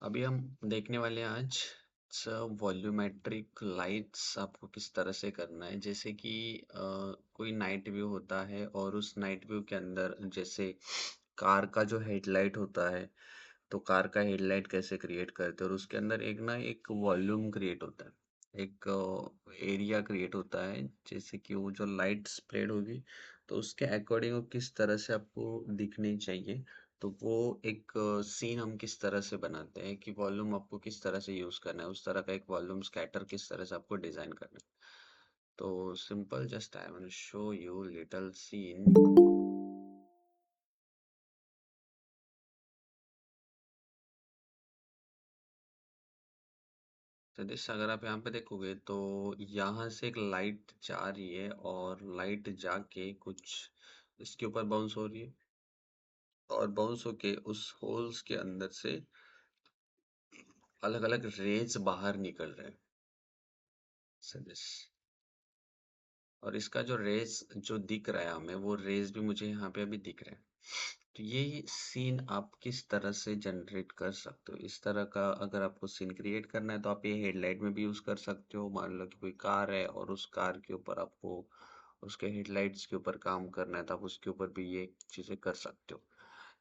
अभी हम देखने वाले हैं आज वॉल्यूमेट्रिक लाइट्स आपको किस तरह से करना है। जैसे कि कोई नाइट व्यू होता है और उस नाइट व्यू के अंदर जैसे कार का जो हेडलाइट होता है, तो कार का हेडलाइट कैसे क्रिएट करते हैं और उसके अंदर एक वॉल्यूम क्रिएट होता है, एक एरिया क्रिएट होता है। जैसे कि वो जो लाइट स्प्रेड होगी तो उसके अकॉर्डिंग वो किस तरह से आपको दिखनी चाहिए। तो वो एक सीन हम किस तरह से बनाते हैं कि वॉल्यूम आपको किस तरह से यूज करना है, उस तरह का एक वॉल्यूम स्कैटर किस तरह से आपको डिजाइन करना है। तो simple, just I want to show you little scene. तो दिस, अगर आप यहाँ पे देखोगे तो यहाँ से एक लाइट जा रही है और लाइट जाके कुछ इसके ऊपर बाउंस हो रही है और बाउंस होके उस होल्स के अंदर से अलग अलग रेज बाहर निकल रहे हैं। So this, और इसका जो रेज जो दिख रहा है हमें, वो रेज भी मुझे यहाँ पे अभी दिख रहा है। तो ये सीन आप किस तरह से जनरेट कर सकते हो। इस तरह का अगर आपको सीन क्रिएट करना है तो आप ये हेडलाइट में भी यूज कर सकते हो। मान लो कि कोई कार है और उस कार के ऊपर आपको उसके हेडलाइट्स के ऊपर काम करना है, तो आप उसके ऊपर भी ये चीजें कर सकते हो।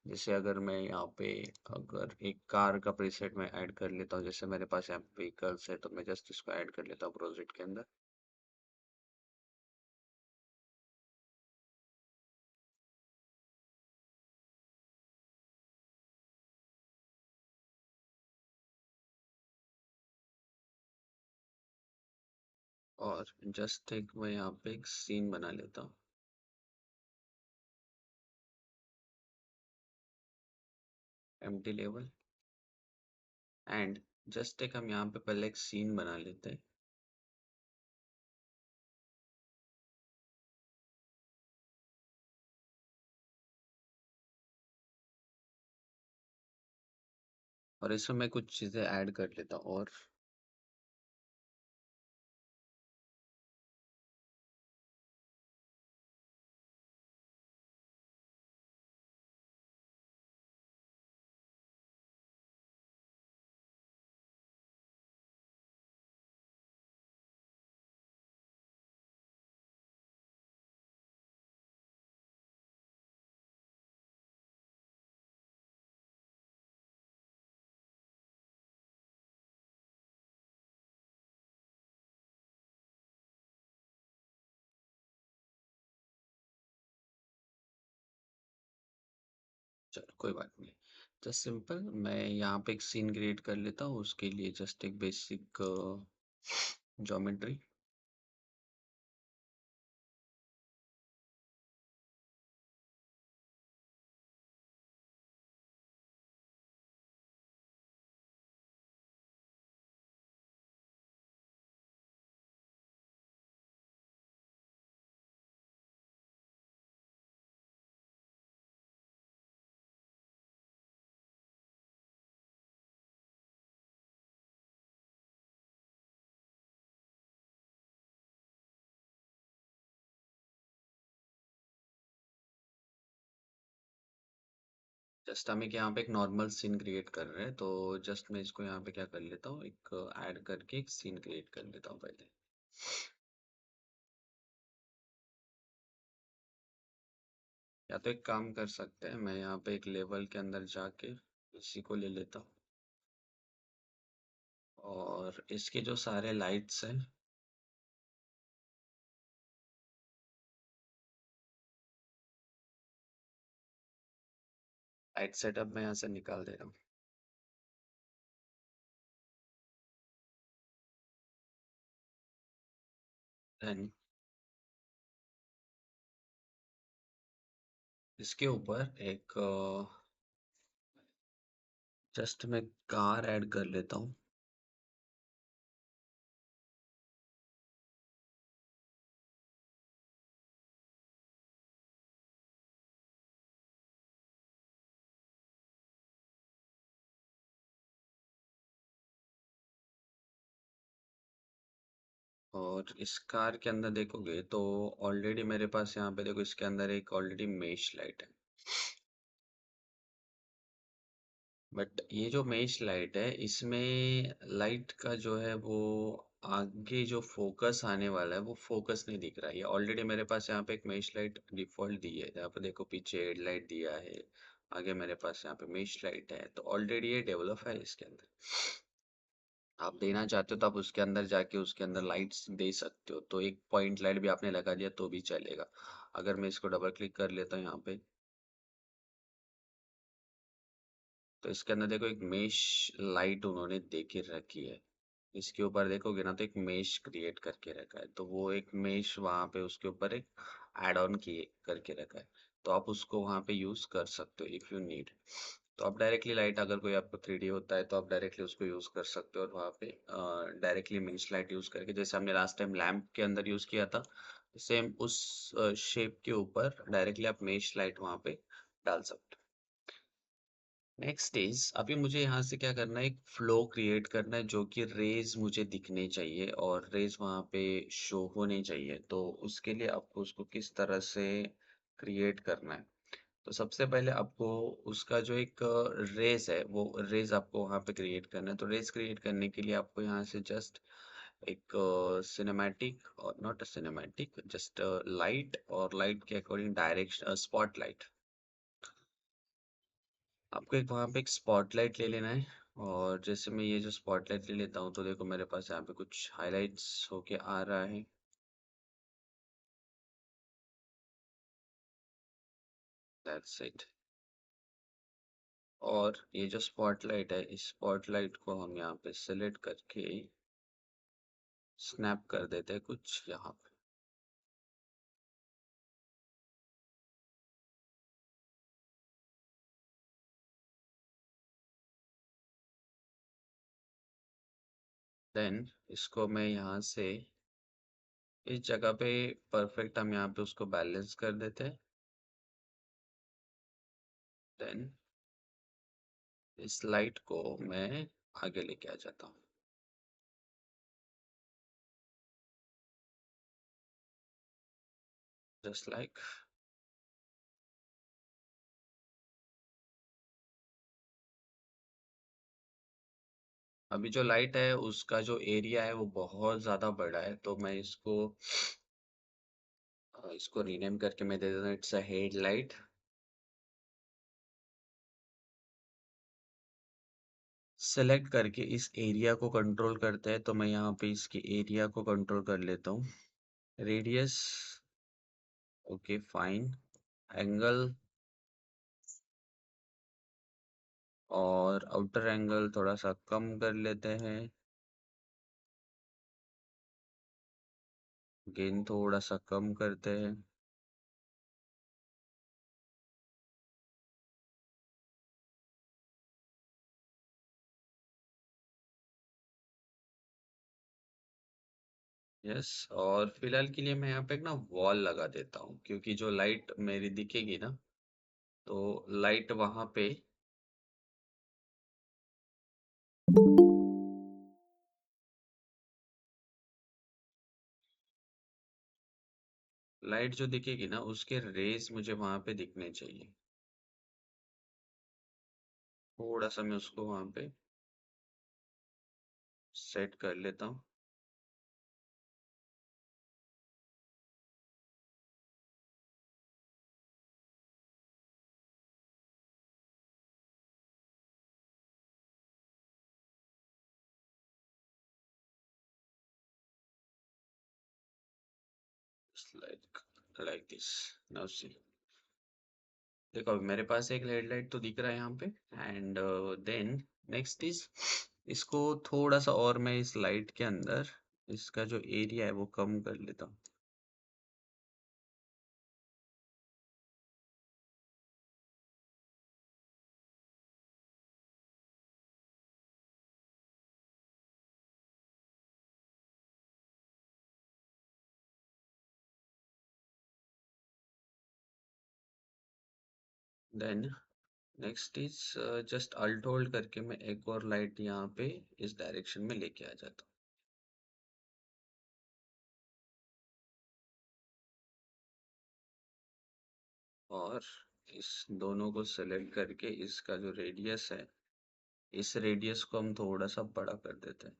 जैसे अगर मैं यहाँ पे अगर एक कार का प्रीसेट में ऐड कर लेता हूँ, जैसे मेरे पास यहाँ व्हीकल्स है तो मैं जस्ट इसको ऐड कर लेता हूँ प्रोजेक्ट के अंदर। और जस्ट एक मैं यहाँ पे एक सीन बना लेता हूँ, एम्प्टी लेवल। एंड जस्ट एक हम यहाँ पे पहले एक सीन बना लेते हैं। और इसमें मैं कुछ चीजें ऐड कर लेता हूँ। चलो कोई बात नहीं, जस्ट सिंपल मैं यहाँ पे एक सीन क्रिएट कर लेता हूँ। उसके लिए जस्ट एक बेसिक ज्योमेट्री। जस्ट हम एक यहाँ पे एक नॉर्मल सीन क्रिएट कर रहे हैं, तो जस्ट मैं इसको यहाँ पे क्या कर लेता हूँ, एक ऐड करके एक सीन क्रिएट कर लेता हूँ पहले। या तो एक काम कर सकते हैं, मैं यहाँ पे एक लेवल के अंदर जाके इसी को ले लेता हूँ और इसके जो सारे लाइट्स हैं, लाइट सेटअप मैं यहाँ से निकाल दे रहा हूँ। देन इसके ऊपर एक जस्ट मैं कार ऐड कर लेता हूँ। और इस कार के अंदर देखोगे तो ऑलरेडी मेरे पास यहाँ पे देखो, इसके अंदर एक ऑलरेडी मेश लाइट है। बट ये जो मेश लाइट है इसमें लाइट का जो है वो आगे जो फोकस आने वाला है वो फोकस नहीं दिख रहा है। ये ऑलरेडी मेरे पास यहाँ पे एक मेश लाइट डिफॉल्ट दी है, यहाँ पे देखो पीछे हेडलाइट दिया है, आगे मेरे पास यहाँ पे मेश लाइट है, तो ऑलरेडी ये डेवलप है इसके अंदर। आप देना चाहते हो तो आप उसके अंदर जाके उसके अंदर लाइट्स दे सकते हो, तो एक पॉइंट लाइट भी आपने लगा दिया तो भी चलेगा। अगर मैं इसको डबल क्लिक कर लेता हूँ यहाँ पे, तो इसके अंदर देखो एक मेश लाइट उन्होंने दे के रखी है। इसके ऊपर देखोगे ना तो एक मेश क्रिएट करके रखा है, तो वो एक मेश वहाँ पे उसके ऊपर एक एड ऑन किए करके रखा है, तो आप उसको वहाँ पे यूज कर सकते हो इफ यू नीड। तो आप डायरेक्टली लाइट, अगर कोई आपको 3D होता है तो आप डायरेक्टली उसको यूज कर सकते हो, और वहाँ पे डायरेक्टली मेश लाइट यूज करके, जैसे हमने लास्ट टाइम लैम्प के अंदर यूज किया था, सेम उस शेप के ऊपर डायरेक्टली आप मेश लाइट वहाँ पे डाल सकते हो। नेक्स्ट इज, अभी मुझे यहाँ से क्या करना है, एक फ्लो क्रिएट करना है जो कि रेज मुझे दिखने चाहिए और रेज वहाँ पे शो होने चाहिए। तो उसके लिए आपको उसको किस तरह से क्रिएट करना है, तो सबसे पहले आपको उसका जो एक रेज है वो रेज आपको वहाँ पे क्रिएट करना है। तो रेज क्रिएट करने के लिए आपको यहाँ से जस्ट एक सिनेमैटिक, और not a cinematic, just light, और लाइट के अकॉर्डिंग डायरेक्शन स्पॉटलाइट, आपको एक वहाँ पे एक स्पॉटलाइट ले लेना है। और जैसे मैं ये जो स्पॉटलाइट ले लेता हूँ तो देखो मेरे पास यहाँ पे कुछ हाइलाइट्स होके आ रहा है, दैट्स इट। और ये जो स्पॉटलाइट है, इस स्पॉटलाइट को हम यहाँ पे सिलेक्ट करके स्नैप कर देते हैं कुछ यहाँ पे। देन इसको मैं यहाँ से इस जगह पे परफेक्ट हम यहाँ पे उसको बैलेंस कर देते हैं। देन इस लाइट को मैं आगे लेके आ जाता हूँ, जस्ट लाइक। अभी जो लाइट है उसका जो एरिया है वो बहुत ज़्यादा बड़ा है, तो मैं इसको रीनेम करके मैं दे देता हूँ, it's a head light. Select करके इस एरिया को कंट्रोल करते हैं, तो मैं यहाँ पे इसके एरिया को कंट्रोल कर लेता हूँ। Radius, okay fine. एंगल, और आउटर एंगल थोड़ा सा कम कर लेते हैं। गेन थोड़ा सा कम करते हैं। यस, और फिलहाल के लिए मैं यहाँ पे एक ना वॉल लगा देता हूँ, क्योंकि जो लाइट मेरी दिखेगी ना, तो लाइट वहां पे, लाइट जो दिखेगी ना उसके रेज मुझे वहां पे दिखने चाहिए। थोड़ा सा मैं उसको वहां पे सेट कर लेता हूँ। Like like this, now see. देखो अभी मेरे पास एक हेडलाइट तो दिख रहा है यहाँ पे, एंड देन नेक्स्ट इज, इसको थोड़ा सा और मैं इस लाइट के अंदर इसका जो एरिया है वो कम कर लेता हूँ। Then next is, just alt hold करके मैं एक और लाइट यहाँ पे इस डायरेक्शन में लेके आ जाता हूँ, और इस दोनों को सेलेक्ट करके इसका जो रेडियस है इस रेडियस को हम थोड़ा सा बड़ा कर देते हैं।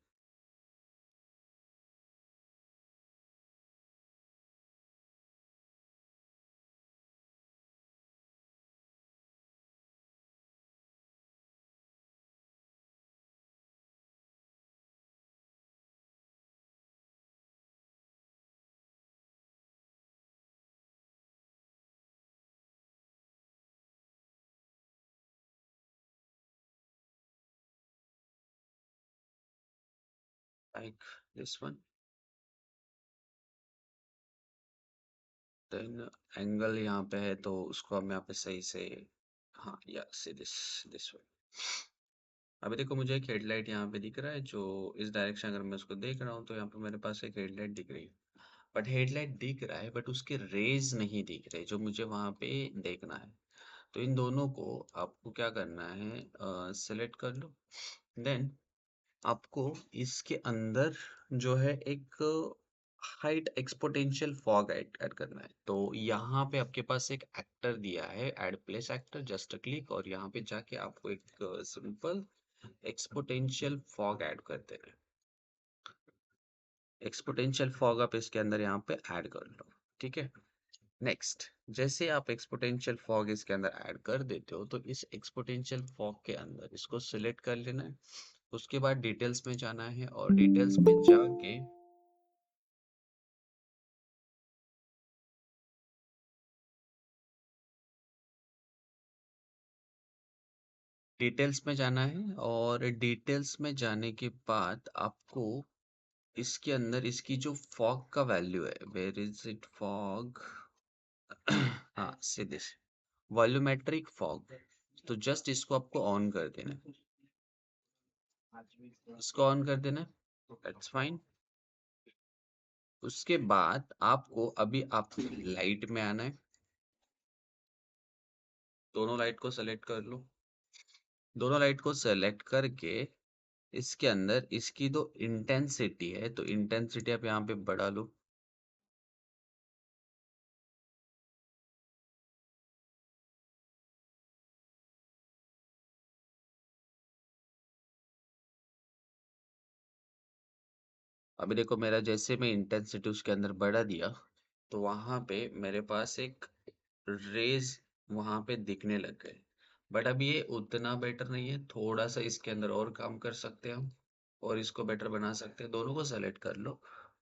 Like this one. Then angle यहाँ पे है तो उसको हम यहाँ पे सही से, हाँ या से दिस वन। अभी देखो मुझे एक हेडलाइट यहाँ पे दिख रहा है, जो इस डायरेक्शन अगर मैं उसको देख रहा हूँ तो यहाँ पे मेरे पास एक हेडलाइट दिख रही है। बट हेडलाइट दिख रहा है बट उसके रेज नहीं दिख रहे जो मुझे वहां पे देखना है। तो इन दोनों को आपको क्या करना है, सेलेक्ट कर लो। देन आपको इसके अंदर जो है एक हाइट एक्सपोनेंशियल फॉग ऐड करना है। तो यहाँ पे आपके पास एक एक्टर दिया है, add place actor, just click, और यहाँ पे जाके आपको एक सिंपल एक्सपोनेंशियल फॉग ऐड कर देना है। एक्सपोनेंशियल फॉग आप इसके अंदर यहाँ पे ऐड कर लो, ठीक है। नेक्स्ट, जैसे आप एक्सपोनेंशियल फॉग इसके अंदर ऐड कर देते हो तो इस एक्सपोनेंशियल फॉग के अंदर इसको सिलेक्ट कर लेना है। उसके बाद डिटेल्स में जाना है और डिटेल्स में जाके डिटेल्स में जाना है, और डिटेल्स में जाने के बाद आपको इसके अंदर इसकी जो फॉग का वैल्यू है, वेयर इज इट फॉग, हाँ सीधे से वॉल्यूमेट्रिक फॉग, तो जस्ट इसको आपको ऑन कर देना है। इसको ऑन कर देना है, दैट्स फाइन। उसके बाद आपको अभी आप लाइट में आना है। दोनों लाइट को सेलेक्ट कर लो। दोनों लाइट को सेलेक्ट करके इसके अंदर इसकी जो इंटेंसिटी है, तो इंटेंसिटी आप यहाँ पे बढ़ा लो। अभी देखो मेरा जैसे मैं इंटेंसिटी उसके अंदर बढ़ा दिया तो वहां पे मेरे पास एक रेज वहां पे दिखने लग गए। बट अभी ये उतना बेटर नहीं है, थोड़ा सा इसके अंदर और काम कर सकते हैं हम, और इसको बेटर बना सकते हैं। दोनों को सेलेक्ट कर लो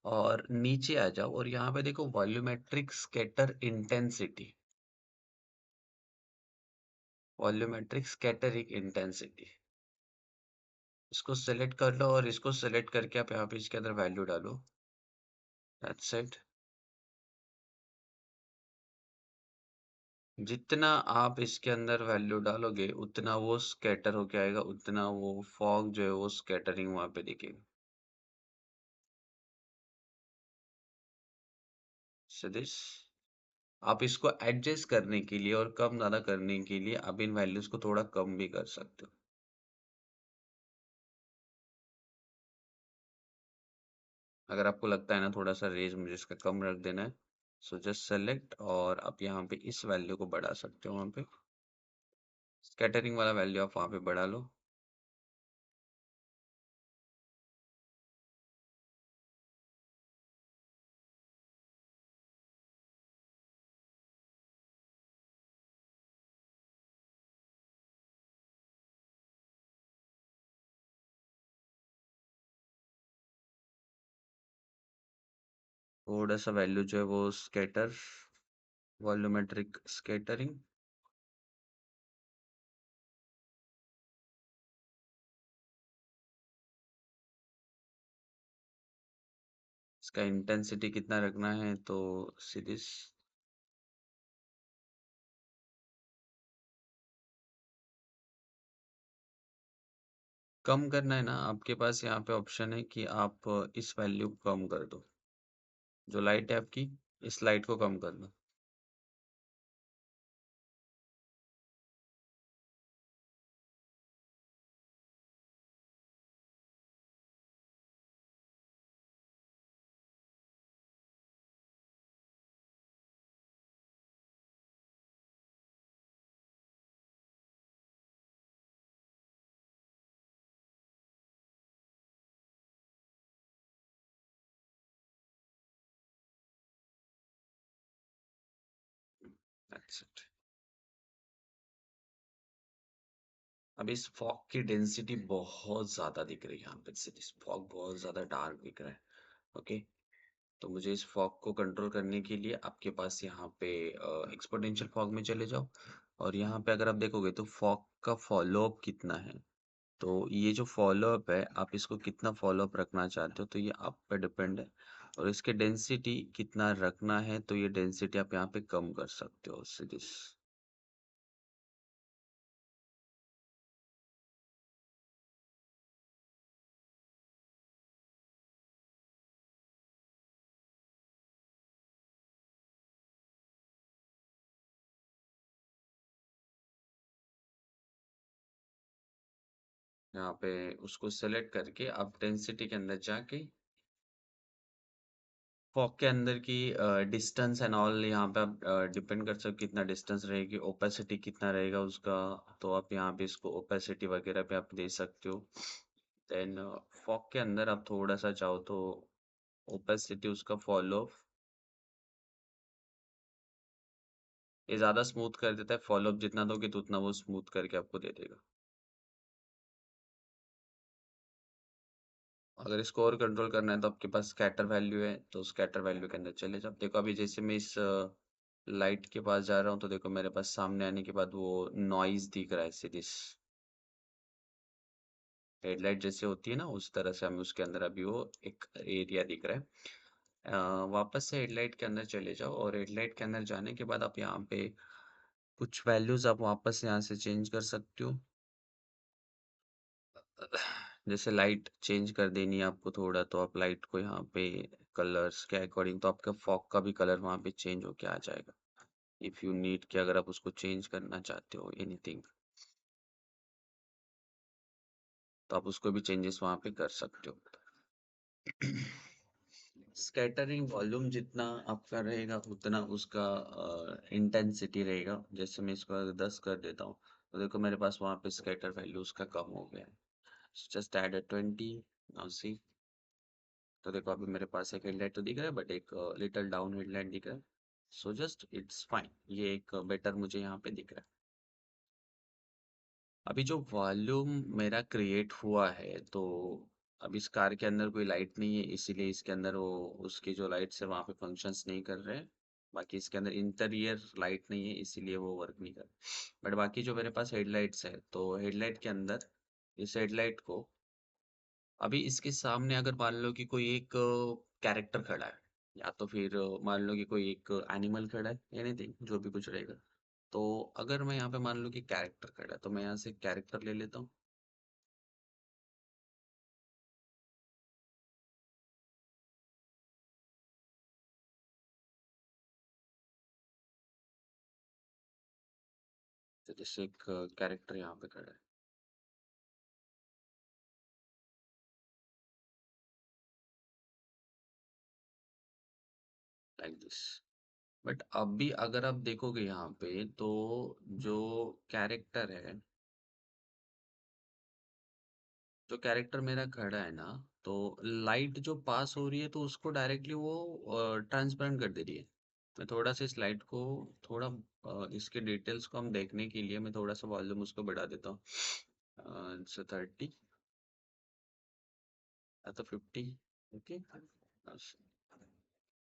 और नीचे आ जाओ, और यहाँ पे देखो volumetric scatter intensity, volumetric scattering intensity, इसको सेलेक्ट कर लो और इसको सेलेक्ट करके आप यहाँ पे इसके अंदर वैल्यू डालो। That's it. जितना आप इसके अंदर वैल्यू डालोगे उतना वो स्कैटर होके आएगा, उतना वो फॉग जो है वो स्कैटरिंग वहां पे दिखेगा। सदिश, आप इसको एडजस्ट करने के लिए और कम ज्यादा करने के लिए आप इन वैल्यूज को थोड़ा कम भी कर सकते हो। अगर आपको लगता है ना थोड़ा सा रेंज मुझे इसका कम रख देना है, सो जस्ट सेलेक्ट, और आप यहाँ पे इस वैल्यू को बढ़ा सकते हो। वहां पे स्कैटरिंग वाला वैल्यू आप वहां पे बढ़ा लो। थोड़ा सा वैल्यू जो है वो स्कैटर, वॉल्यूमेट्रिक स्कैटरिंग, इसका इंटेंसिटी कितना रखना है तो सीधे कम करना है ना, आपके पास यहाँ पे ऑप्शन है कि आप इस वैल्यू को कम कर दो। जो लाइट है आपकी, इस लाइट को कम कर दो। That's it. अब इस फॉग की डेंसिटी बहुत ज्यादा दिख रही है यहाँ पे, इस फॉग बहुत ज्यादा डार्क दिख रहा है। ओके, तो मुझे इस फॉग को कंट्रोल करने के लिए आपके पास यहाँ पे एक्सपोनेंशियल फॉग में चले जाओ, और यहाँ पे अगर आप देखोगे तो फॉग का फॉलो अप कितना है। तो ये जो फॉलो अप है, आप इसको कितना फॉलो अप रखना चाहते हो तो ये आप पे डिपेंड है। और इसके डेंसिटी कितना रखना है तो ये डेंसिटी आप यहाँ पे कम कर सकते हो सीरीज। यहाँ पे उसको सेलेक्ट करके आप डेंसिटी के अंदर जाके फॉग के अंदर की डिस्टेंस एंड ऑल यहाँ पे आप डिपेंड कर सकते हो कितना डिस्टेंस रहेगी, ओपेसिटी कितना रहेगा उसका। तो आप यहाँ पे इसको ओपेसिटी वगैरह पे आप दे सकते हो। देन फॉग के अंदर आप थोड़ा सा चाहो तो ओपेसिटी उसका फॉलो, ये ज्यादा स्मूथ कर देता है, फॉलो अप जितना दोगे तो उतना वो स्मूथ करके आपको दे देगा। अगर इसको और कंट्रोल करना है तो आपके पास स्कैटर वैल्यू है, तो स्कैटर वैल्यू के अंदर चले जाओ। देखो अभी जैसे मैं इस लाइट के पास जा रहा हूँ तो देखो मेरे पास सामने आने के बाद वो नॉइज दिख रहा है सीरीज, हेडलाइट जैसे होती है ना उस तरह से हमें उसके अंदर अभी वो एक एरिया दिख रहा है। वापस से हेडलाइट के अंदर चले जाओ, और हेडलाइट के अंदर जाने के बाद आप यहाँ पे कुछ वैल्यूज आप वापस यहाँ से चेंज कर सकते हो। जैसे लाइट चेंज कर देनी है आपको थोड़ा, तो आप लाइट को यहाँ पे कलर्स के अकॉर्डिंग, तो आपका फॉग का भी कलर वहाँ पे चेंज होके आ जाएगा। इफ यू नीड कि अगर आप उसको चेंज करना चाहते हो एनीथिंग, तो आप उसको भी चेंजेस वहाँ पे कर सकते हो। स्कैटरिंग वॉल्यूम जितना आपका रहेगा उतना उसका इंटेंसिटी रहेगा। जैसे मैं इसको अगर 10 कर देता हूँ तो देखो मेरे पास वहाँ पे स्कैटर वैल्यू उसका कम हो गया है। Just add 20, now see. तो देखो अभी मेरे पास एक हेडलाइट तो दिख रहा है बट एक लिटिल डाउन हेडलाइट दिख रहा है। सो जस्ट इट्स फाइन, ये एक बेटर मुझे यहाँ पे दिख रहा है। अभी जो वॉल्यूम मेरा क्रिएट हुआ है, तो अब इस कार के अंदर कोई लाइट नहीं है, इसीलिए इसके अंदर वो उसकी जो लाइट्स है वहाँ पे फंक्शंस नहीं कर रहे हैं। बाकी इसके अंदर इंटीरियर लाइट नहीं है इसीलिए वो वर्क नहीं कर रहा। बट बाकी जो मेरे पास हेडलाइट्स है, तो हेडलाइट के अंदर इस हेडलाइट को अभी इसके सामने अगर मान लो कि कोई एक कैरेक्टर खड़ा है, या तो फिर मान लो कि कोई एक एनिमल खड़ा है, एनीथिंग जो भी कुछ रहेगा। तो अगर मैं यहाँ पे मान लूँ कि कैरेक्टर खड़ा है तो मैं यहाँ से कैरेक्टर ले लेता हूँ। तो जैसे एक कैरेक्टर यहाँ पे खड़ा है, लाइक दिस। बट अभी अगर आप देखोगे यहाँ पे तो जो कैरेक्टर है, जो कैरेक्टर मेरा खड़ा है ना, तो लाइट जो पास हो रही है तो उसको डायरेक्टली वो ट्रांसपेरेंट कर दे रही है। मैं थोड़ा सा इस लाइट को थोड़ा इसके डिटेल्स को हम देखने के लिए मैं थोड़ा सा वॉल्यूम उसको बढ़ा देता हूँ, 30 या तो 50। ओके,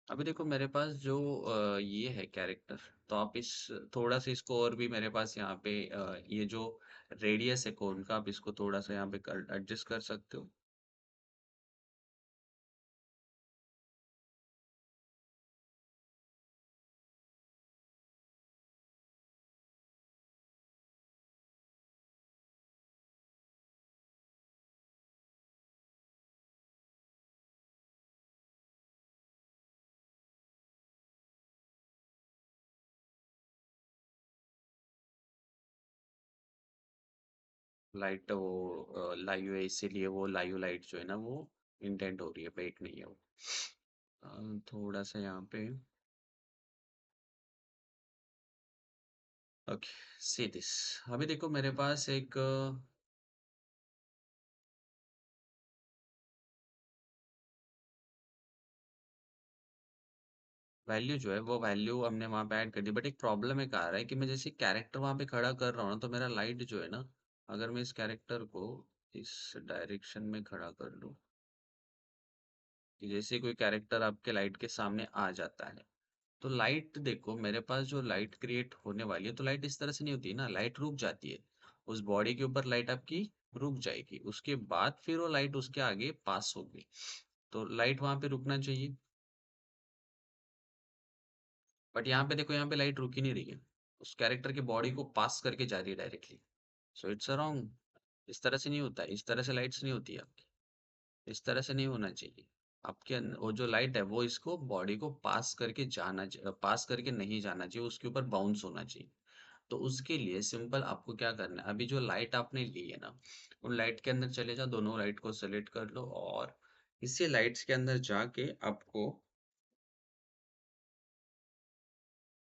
अभी देखो मेरे पास जो ये है कैरेक्टर, तो आप इस थोड़ा सा इसको और भी मेरे पास यहाँ पे ये जो रेडियस है कोन का, आप इसको थोड़ा सा यहाँ पे एडजस्ट कर सकते हो। लाइट वो लाइव है इसीलिए वो लाइव लाइट जो है ना वो इंटेंट हो रही है, पेट नहीं है वो। थोड़ा सा यहाँ पे, ओके, सी दिस। अभी देखो मेरे पास एक वैल्यू जो है वो वैल्यू हमने वहाँ पे ऐड कर दी, बट एक प्रॉब्लम एक आ रहा है कि मैं जैसे कैरेक्टर वहाँ पे खड़ा कर रहा हूँ ना, तो मेरा लाइट जो है ना, अगर मैं इस कैरेक्टर को इस डायरेक्शन में खड़ा कर लूँ कि जैसे कोई कैरेक्टर आपके लाइट के सामने आ जाता है, तो लाइट देखो मेरे पास जो लाइट क्रिएट होने वाली है, तो लाइट इस तरह से नहीं होती है ना, लाइट रुक जाती है। उस बॉडी के ऊपर लाइट आपकी रुक जाएगी, उसके बाद फिर वो लाइट उसके आगे पास होगी। तो लाइट वहां पे रुकना चाहिए, बट यहाँ पे देखो, यहाँ पे लाइट रुक ही नहीं रही है, उस कैरेक्टर के बॉडी को पास करके जा रही है डायरेक्टली। So it's wrong. इस तरह से नहीं होता है, इस तरह से लाइट्स नहीं होती है आपकी, इस तरह से नहीं होना चाहिए। आपके वो जो लाइट है वो इसको बॉडी को पास करके पास करके नहीं जाना चाहिए, उसके ऊपर बाउंस होना चाहिए। तो उसके लिए सिंपल आपको क्या करना है, अभी जो लाइट आपने ली है ना, उन लाइट के अंदर चले जाओ, दोनों लाइट को सेलेक्ट कर लो, और इसी लाइट्स के अंदर जाके आपको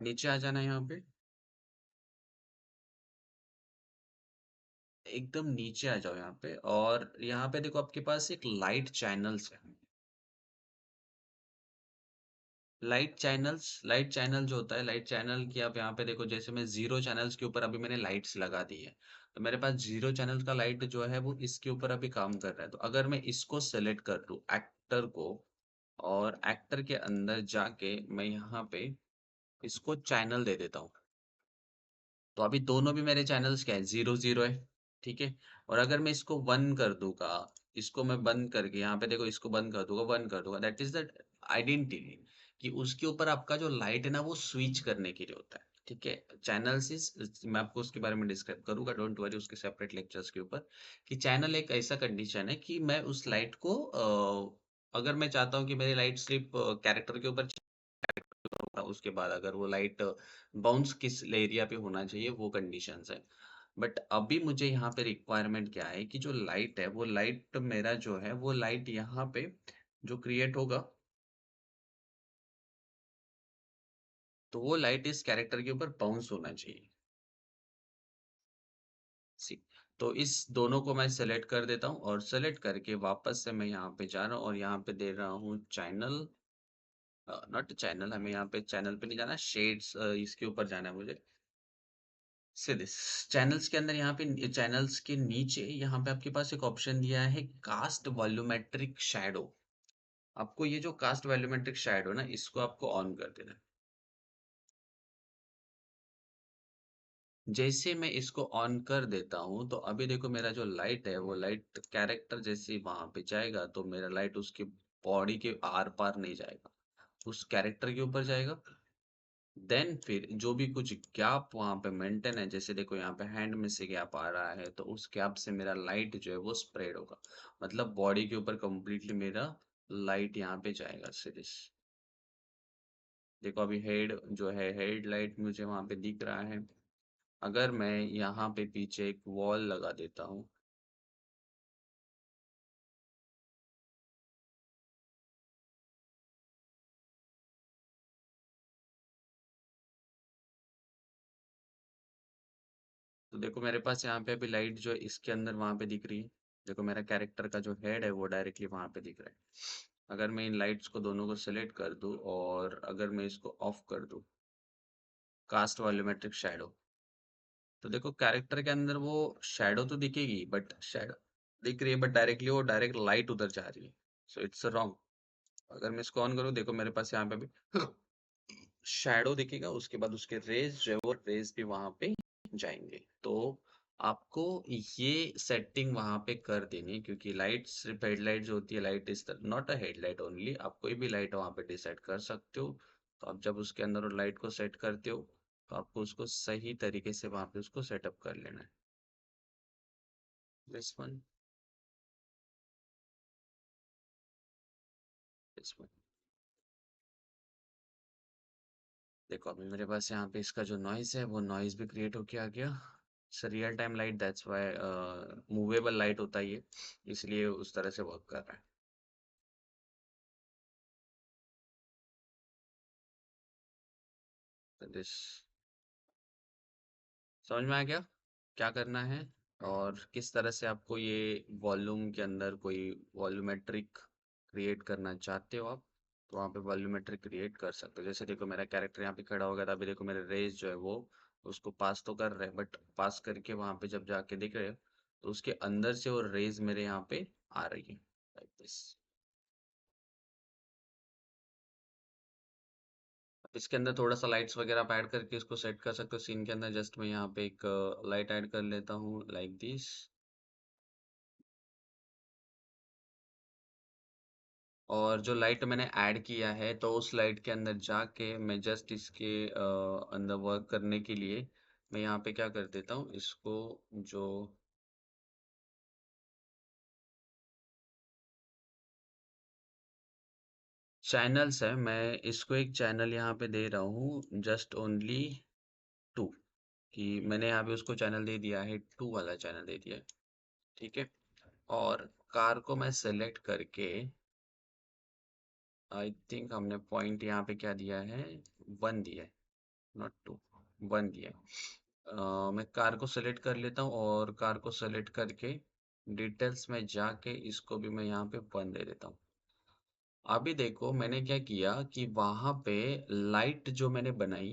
नीचे आ जाना है यहाँ पे, एकदम नीचे आ जाओ यहाँ पे, और यहाँ पे देखो आपके पास एक लाइट चैनल्स है। लाइट चैनल जो होता है, लाइट चैनल की आप यहाँ पे देखो, जैसे मैं जीरो चैनल्स के ऊपर अभी मैंने लाइट्स लगा दी है, तो मेरे पास जीरो चैनल का लाइट जो है वो इसके ऊपर अभी काम कर रहा है। तो अगर मैं इसको सेलेक्ट कर लूँ एक्टर को, और एक्टर के अंदर जाके मैं यहाँ पे इसको चैनल दे देता हूँ, तो अभी दोनों भी मेरे चैनल्स क्या है, जीरो जीरो है। ठीक है। और अगर मैं इसको वन कर दूंगा, इसको मैं बंद करके यहाँ पे देखो, इसको बंद कर दूंगा, वन कर दूंगा, दैट इज द आइडेंटिटी, कि उसके ऊपर आपका जो लाइट है ना वो स्विच करने के लिए होता है। ठीक है। चैनल्स इज, मैं आपको उसके बारे में डिस्क्राइब करूंगा, डोंट वरी, उसके सेपरेट लेक्चर्स के ऊपर। कि चैनल एक ऐसा कंडीशन है कि मैं उस लाइट को अगर मैं चाहता हूँ कि मेरी लाइट सिर्फ कैरेक्टर के ऊपर, उसके बाद अगर वो लाइट बाउंस किस एरिया पे होना चाहिए, वो कंडीशंस है। बट अभी मुझे यहाँ पे रिक्वायरमेंट क्या है कि जो लाइट है, वो लाइट मेरा जो है वो लाइट यहाँ पे जो क्रिएट होगा, तो वो लाइट इस कैरेक्टर के ऊपर बाउंस होना चाहिए। सी, तो इस दोनों को मैं सेलेक्ट कर देता हूँ, और सेलेक्ट करके वापस से मैं यहाँ पे जा रहा हूँ, और यहाँ पे दे रहा हूँ चैनल, नॉट चैनल, हमें यहाँ पे चैनल पे नहीं जाना, शेड्स इसके ऊपर जाना है मुझे। से दिस चैनल्स के अंदर, यहाँ पे चैनल्स के नीचे यहाँ पे आपके पास एक ऑप्शन दिया है, कास्ट वॉल्यूमेट्रिक शैडो। आपको ये जो कास्ट वॉल्यूमेट्रिक शैडो ना, इसको आपको ऑन कर देना है। जैसे मैं इसको ऑन कर देता हूँ, तो अभी देखो मेरा जो लाइट है, वो लाइट कैरेक्टर जैसे वहां पे जाएगा, तो मेरा लाइट उसकी बॉडी के आर पार नहीं जाएगा, उस कैरेक्टर के ऊपर जाएगा। देन फिर जो भी कुछ गैप वहां पे मेंटेन है, जैसे देखो यहाँ पे हैंड में से गैप आ रहा है, तो उस गैप से मेरा लाइट जो है वो स्प्रेड होगा, मतलब बॉडी के ऊपर कंप्लीटली मेरा लाइट यहाँ पे जाएगा सीरीज। देखो अभी हेड जो है, हेड लाइट मुझे वहां पे दिख रहा है। अगर मैं यहाँ पे पीछे एक वॉल लगा देता हूँ, तो देखो मेरे पास यहाँ पे अभी लाइट जो है इसके अंदर वहां पे दिख रही है। देखो मेरा कैरेक्टर का जो हेड है वो डायरेक्टली वहां पे दिख रहा है। अगर मैं इन लाइट्स को दोनों को सिलेक्ट कर दूं, और अगर मैं इसको ऑफ कर दूं, कास्ट वॉल्यूमेट्रिक शैडो, तो देखो कैरेक्टर के अंदर वो शैडो तो दिखेगी, बट शैडो दिख रही है, बट डायरेक्टली वो डायरेक्ट लाइट उधर जा रही है। So it's wrong. अगर मैं इसको ऑन करूँ, देखो मेरे पास यहाँ पे भी शैडो दिखेगा, उसके बाद उसके रेज जो है वो रेज भी वहां पे जाएंगे। तो आपको ये सेटिंग वहां पे कर देनी है, क्योंकि लाइट सिर्फ हेडलाइट जो होती है, light is not a headlight only, आप कोई भी लाइट वहां पे डिसाइड कर सकते हो। तो आप जब उसके अंदर लाइट को सेट करते हो, तो आपको उसको सही तरीके से वहां पे उसको सेटअप कर लेना है। This one, this one. देखो अभी मेरे पास यहाँ पे इसका जो नॉइज है, वो नॉइज भी क्रिएट होके आ गया। Real time light, that's why movable light होता है ये, इसलिए उस तरह से वर्क कर रहा है। दिस, समझ में आ गया क्या करना है, और किस तरह से आपको ये वॉल्यूम के अंदर कोई वॉल्यूमेट्रिक क्रिएट करना चाहते हो आप। तो वहाँ पे वॉल्यूमेट्री क्रिएट कर सकते हो। जैसे देखो मेरा कैरेक्टर यहाँ पे खड़ा हो गया था, अभी देखो मेरे रेज जो है वो उसको पास तो कर रहे हैं, बट पास करके वहाँ पे जब जाके देख रहे हो तो उसके अंदर से वो रेज मेरे यहाँ पे आ रही है, लाइक दिस। इसके अंदर थोड़ा सा लाइट्स वगैरह आप ऐड करके इसको सेट कर सकते हो सीन के अंदर। जस्ट मैं यहाँ पे एक लाइट ऐड कर लेता हूँ, लाइक दिस। और जो लाइट मैंने ऐड किया है तो उस लाइट के अंदर जाके मैं जस्ट इसके अंदर वर्क करने के लिए मैं यहाँ पे क्या कर देता हूँ, इसको जो चैनल्स है मैं इसको एक चैनल यहाँ पे दे रहा हूँ, जस्ट ओनली 2। कि मैंने यहाँ पे उसको चैनल दे दिया है, 2 वाला चैनल दे दिया है। ठीक है। और कार को मैं सेलेक्ट करके आई थिंक हमने पॉइंट यहाँ पे क्या दिया है, 1 दिया है, नॉट 2, 1 दिया है। मैं कार को सेलेक्ट कर लेता हूँ और कार को सेलेक्ट करके डिटेल्स में जाके इसको भी मैं यहाँ पे 1 दे देता हूँ। अभी देखो मैंने क्या किया कि वहां पे लाइट जो मैंने बनाई,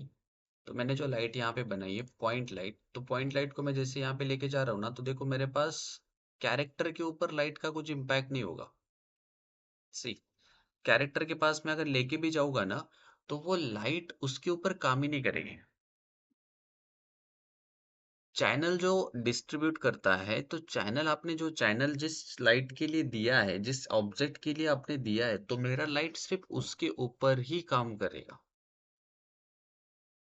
तो मैंने जो लाइट यहाँ पे बनाई है पॉइंट लाइट, तो पॉइंट लाइट को मैं जैसे यहाँ पे लेके जा रहा हूँ ना, तो देखो मेरे पास कैरेक्टर के ऊपर लाइट का कुछ इम्पैक्ट नहीं होगा। सी, कैरेक्टर के पास में अगर लेके भी जाऊंगा ना, तो वो लाइट उसके ऊपर काम ही नहीं करेगी। चैनल जो डिस्ट्रीब्यूट करता है, तो चैनल आपने जो चैनल जिस लाइट के लिए दिया है, जिस ऑब्जेक्ट के लिए आपने दिया है, तो मेरा लाइट सिर्फ उसके ऊपर ही काम करेगा।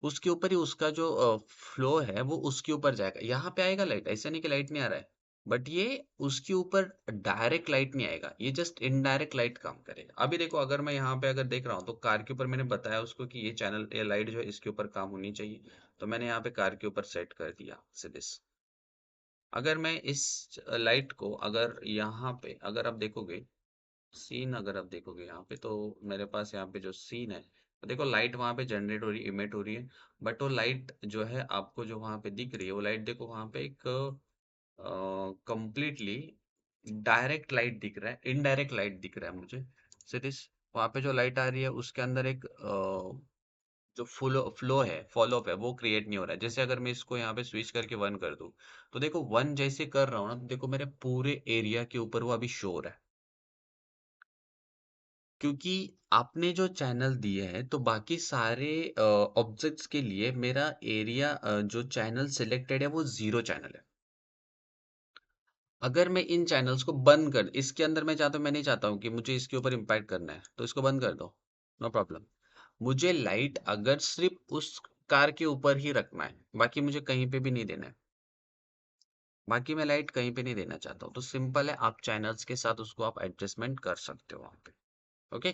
उसके ऊपर ही उसका जो फ्लो है वो उसके ऊपर जाएगा। यहाँ पे आएगा लाइट, ऐसा नहीं कि लाइट नहीं आ रहा है, बट ये उसके ऊपर डायरेक्ट लाइट नहीं आएगा, ये जस्ट इनडायरेक्ट लाइट काम करेगा। अभी देखो अगर मैं यहाँ पे अगर देख रहा हूँ तो कार के ऊपर मैंने बताया उसको कि ये चैनल ये लाइट जो है इसके ऊपर काम होनी चाहिए, तो मैंने यहाँ पे कार के ऊपर सेट कर दिया से दिस। अगर मैं इस लाइट को अगर यहाँ पे अगर आप देखोगे सीन, अगर आप देखोगे यहाँ पे तो मेरे पास यहाँ पे जो सीन है, तो देखो लाइट वहाँ पे जनरेट हो रही है, इमिट हो रही है, बट वो लाइट जो है आपको जो वहाँ पे दिख रही है वो लाइट देखो वहाँ पे एक कंप्लीटली डायरेक्ट लाइट दिख रहा है, इनडायरेक्ट लाइट दिख रहा है मुझे। सिटिस वहाँ पे जो लाइट आ रही है उसके अंदर एक जो फ्लो फ्लो है, फॉलो अप है, वो क्रिएट नहीं हो रहा है। जैसे अगर मैं इसको यहाँ पे स्विच करके 1 कर दूं, तो देखो 1 जैसे कर रहा हूँ ना, तो देखो मेरे पूरे एरिया के ऊपर वो अभी शो हो रहा है। क्योंकि आपने जो चैनल दिए हैं तो बाकी सारे ऑब्जेक्ट्स के लिए मेरा एरिया जो चैनल सिलेक्टेड है वो 0 चैनल है। अगर मैं इन चैनल्स को बंद कर इसके अंदर मैं चाहता हूँ, मैं नहीं चाहता हूँ कि मुझे इसके ऊपर इम्पैक्ट करना है, तो इसको बंद कर दो, नो प्रॉब्लम। मुझे लाइट अगर सिर्फ उस कार के ऊपर ही रखना है, बाकी मुझे कहीं पे भी नहीं देना है, बाकी मैं लाइट कहीं पे नहीं देना चाहता हूँ, तो सिंपल है, आप चैनल्स के साथ उसको आप एडजस्टमेंट कर सकते हो वहां पे। ओके।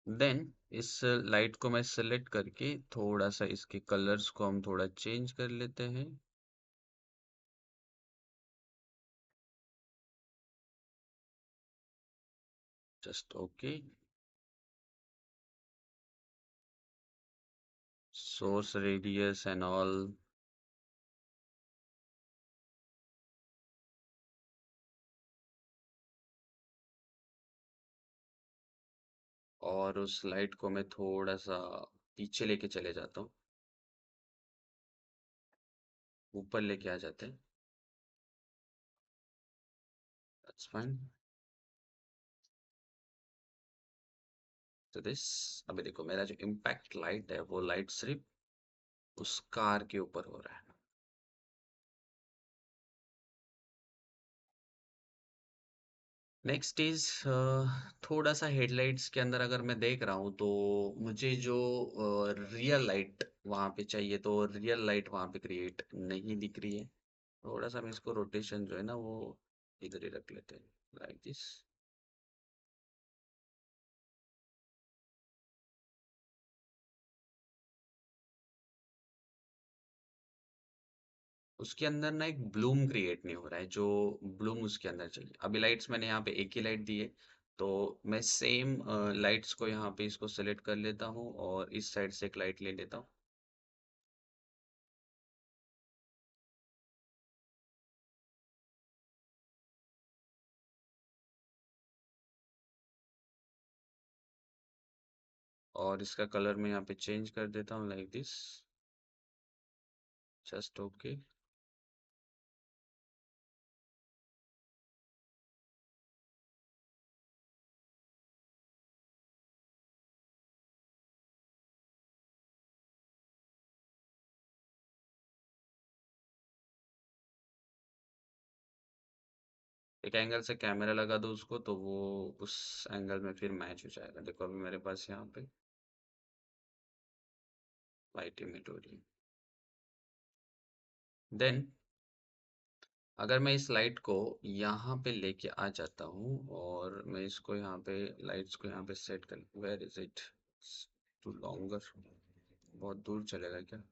देन इस लाइट को मैं सेलेक्ट करके थोड़ा सा इसके कलर्स को हम थोड़ा चेंज कर लेते हैं। Just okay. Source radius and all. और उस लाइट को मैं थोड़ा सा पीछे लेके चले जाता हूँ, ऊपर लेके आ जाते हैं। That's fine. तो दिस, अभी देखो मेरा जो इम्पैक्ट लाइट है वो लाइट सिर्फ उस कार के ऊपर हो रहा है। नेक्स्ट इज थोड़ा सा हेडलाइट्स के अंदर अगर मैं देख रहा हूँ तो मुझे जो रियल लाइट वहां पे चाहिए, तो रियल लाइट वहां पे क्रिएट नहीं दिख रही है। थोड़ा सा मैं इसको रोटेशन जो है ना वो इधर ही रख लेते हैं, लाइक दिस। उसके अंदर ना एक ब्लूम क्रिएट नहीं हो रहा है, जो ब्लूम उसके अंदर चाहिए। अभी लाइट्स मैंने यहाँ पे एक ही लाइट दी है, तो मैं सेम लाइट्स को यहाँ पे इसको सेलेक्ट कर लेता हूँ और इस साइड से एक लाइट ले लेता हूँ। और इसका कलर मैं यहाँ पे चेंज कर देता हूँ लाइक दिस। Just okay. एक एंगल से कैमरा लगा दो उसको तो वो उस एंगल में फिर मैच हो जाएगा। देखो अभी मेरे पास यहाँ पे लाइट इमिट हो रही है। देन अगर मैं इस लाइट को यहाँ पे लेके आ जाता हूँ और मैं इसको यहाँ पे लाइट्स को यहाँ पे सेट कर, where is it, too longer, बहुत दूर चलेगा क्या?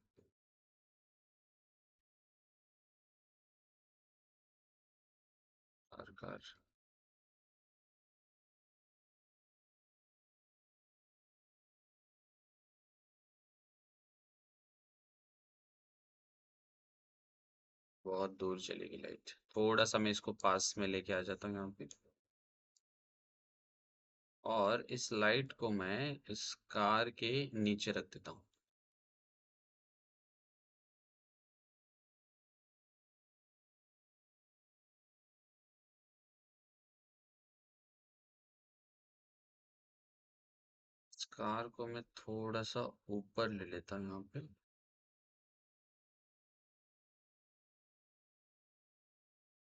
कार, बहुत दूर चलेगी लाइट। थोड़ा सा मैं इसको पास में लेके आ जाता हूँ यहाँ पे, और इस लाइट को मैं इस कार के नीचे रख देता हूँ। इस कार को मैं थोड़ा सा ऊपर ले लेता हूँ यहाँ पे,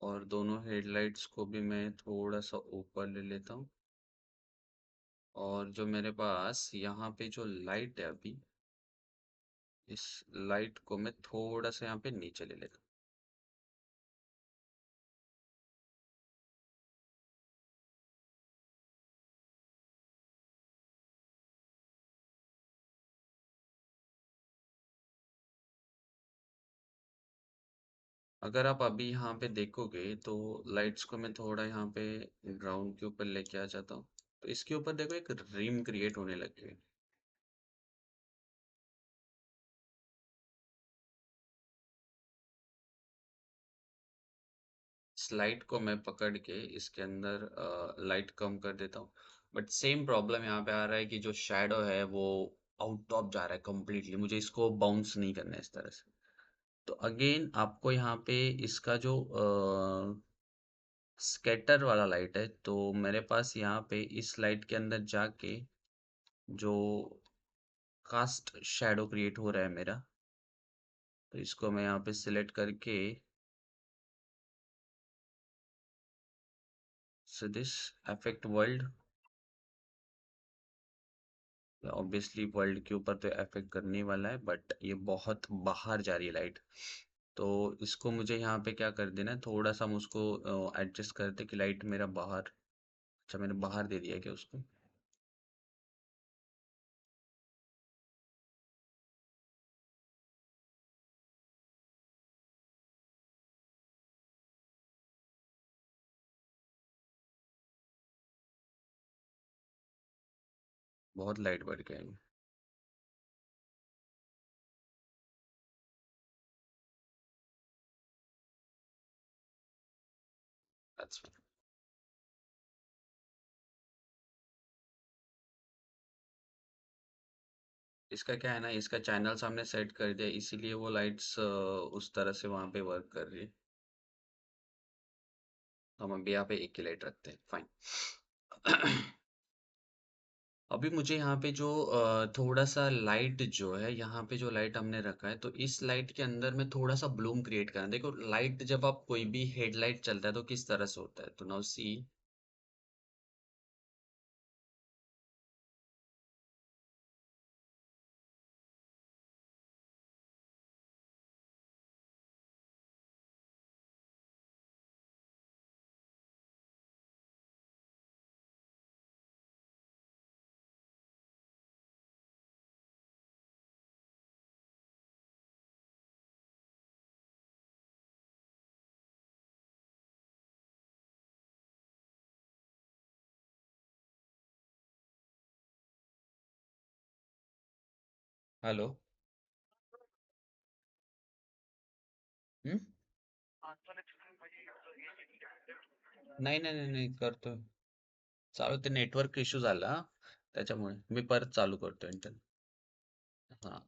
और दोनों हेडलाइट्स को भी मैं थोड़ा सा ऊपर ले लेता हूँ। और जो मेरे पास यहाँ पे जो लाइट है अभी, इस लाइट को मैं थोड़ा सा यहाँ पे नीचे ले लेता हूँ। अगर आप अभी यहाँ पे देखोगे तो लाइट्स को मैं थोड़ा यहाँ पे ग्राउंड के ऊपर लेके आ जाता हूँ, तो इसके ऊपर देखो एक रिम क्रिएट होने लगी है। इस लाइट को मैं पकड़ के इसके अंदर लाइट कम कर देता हूँ, बट सेम प्रॉब्लम यहाँ पे आ रहा है कि जो शैडो है वो आउट ऑफ जा रहा है कम्प्लीटली। मुझे इसको बाउंस नहीं करना है इस तरह से। तो अगेन आपको यहाँ पे इसका जो स्कैटर वाला लाइट है, तो मेरे पास यहाँ पे इस लाइट के अंदर जाके जो कास्ट शैडो क्रिएट हो रहा है मेरा, तो इसको मैं यहाँ पे सिलेक्ट करके, so this affect world, obviously world के ऊपर तो इफेक्ट करने ही वाला है, बट ये बहुत बाहर जा रही है लाइट। तो इसको मुझे यहाँ पे क्या कर देना है, थोड़ा सा हम उसको एडजस्ट करते कि लाइट मेरा बाहर, अच्छा मैंने बाहर दे दिया क्या उसको? बहुत लाइट बढ़ गया है। अच्छा, इसका क्या है ना, इसका चैनल हमने सेट कर दिया इसीलिए वो लाइट्स उस तरह से वहां पे वर्क कर रही है। हम अभी यहाँ पे एक ही लाइट रखते हैं, फाइन। अभी मुझे यहाँ पे जो थोड़ा सा लाइट जो है, यहाँ पे जो लाइट हमने रखा है, तो इस लाइट के अंदर में थोड़ा सा ब्लूम क्रिएट करना है। देखो लाइट जब आप कोई भी हेडलाइट चलता है तो किस तरह से होता है, तो नाउ सी। हेलो। हम्म। नाही नाही नाही नाही करतोय, चालू ते नेटवर्क इश्यू झाला, त्याच्यामुळे मी परत चालू करतो इंटरनेट. हा.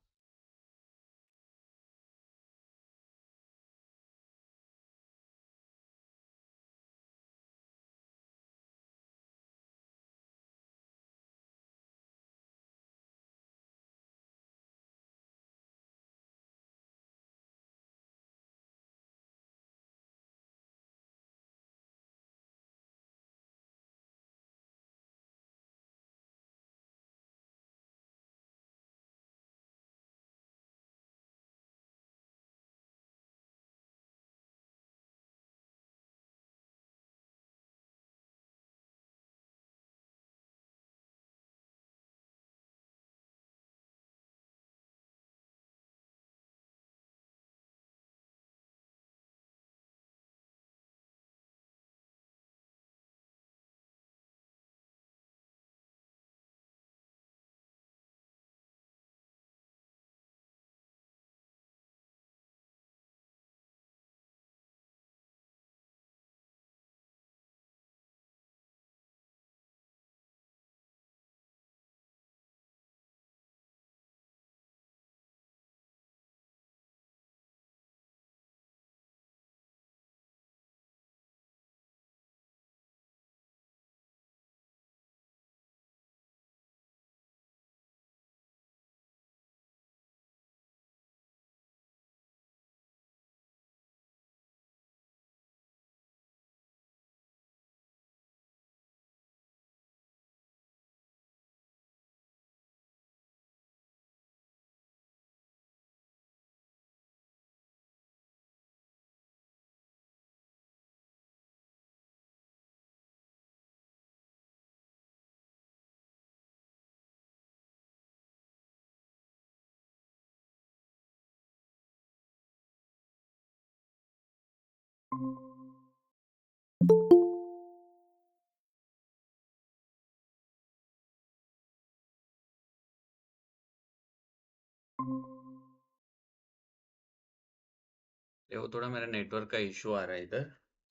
ये वो थोड़ा मेरा नेटवर्क का इशू आ रहा है इधर,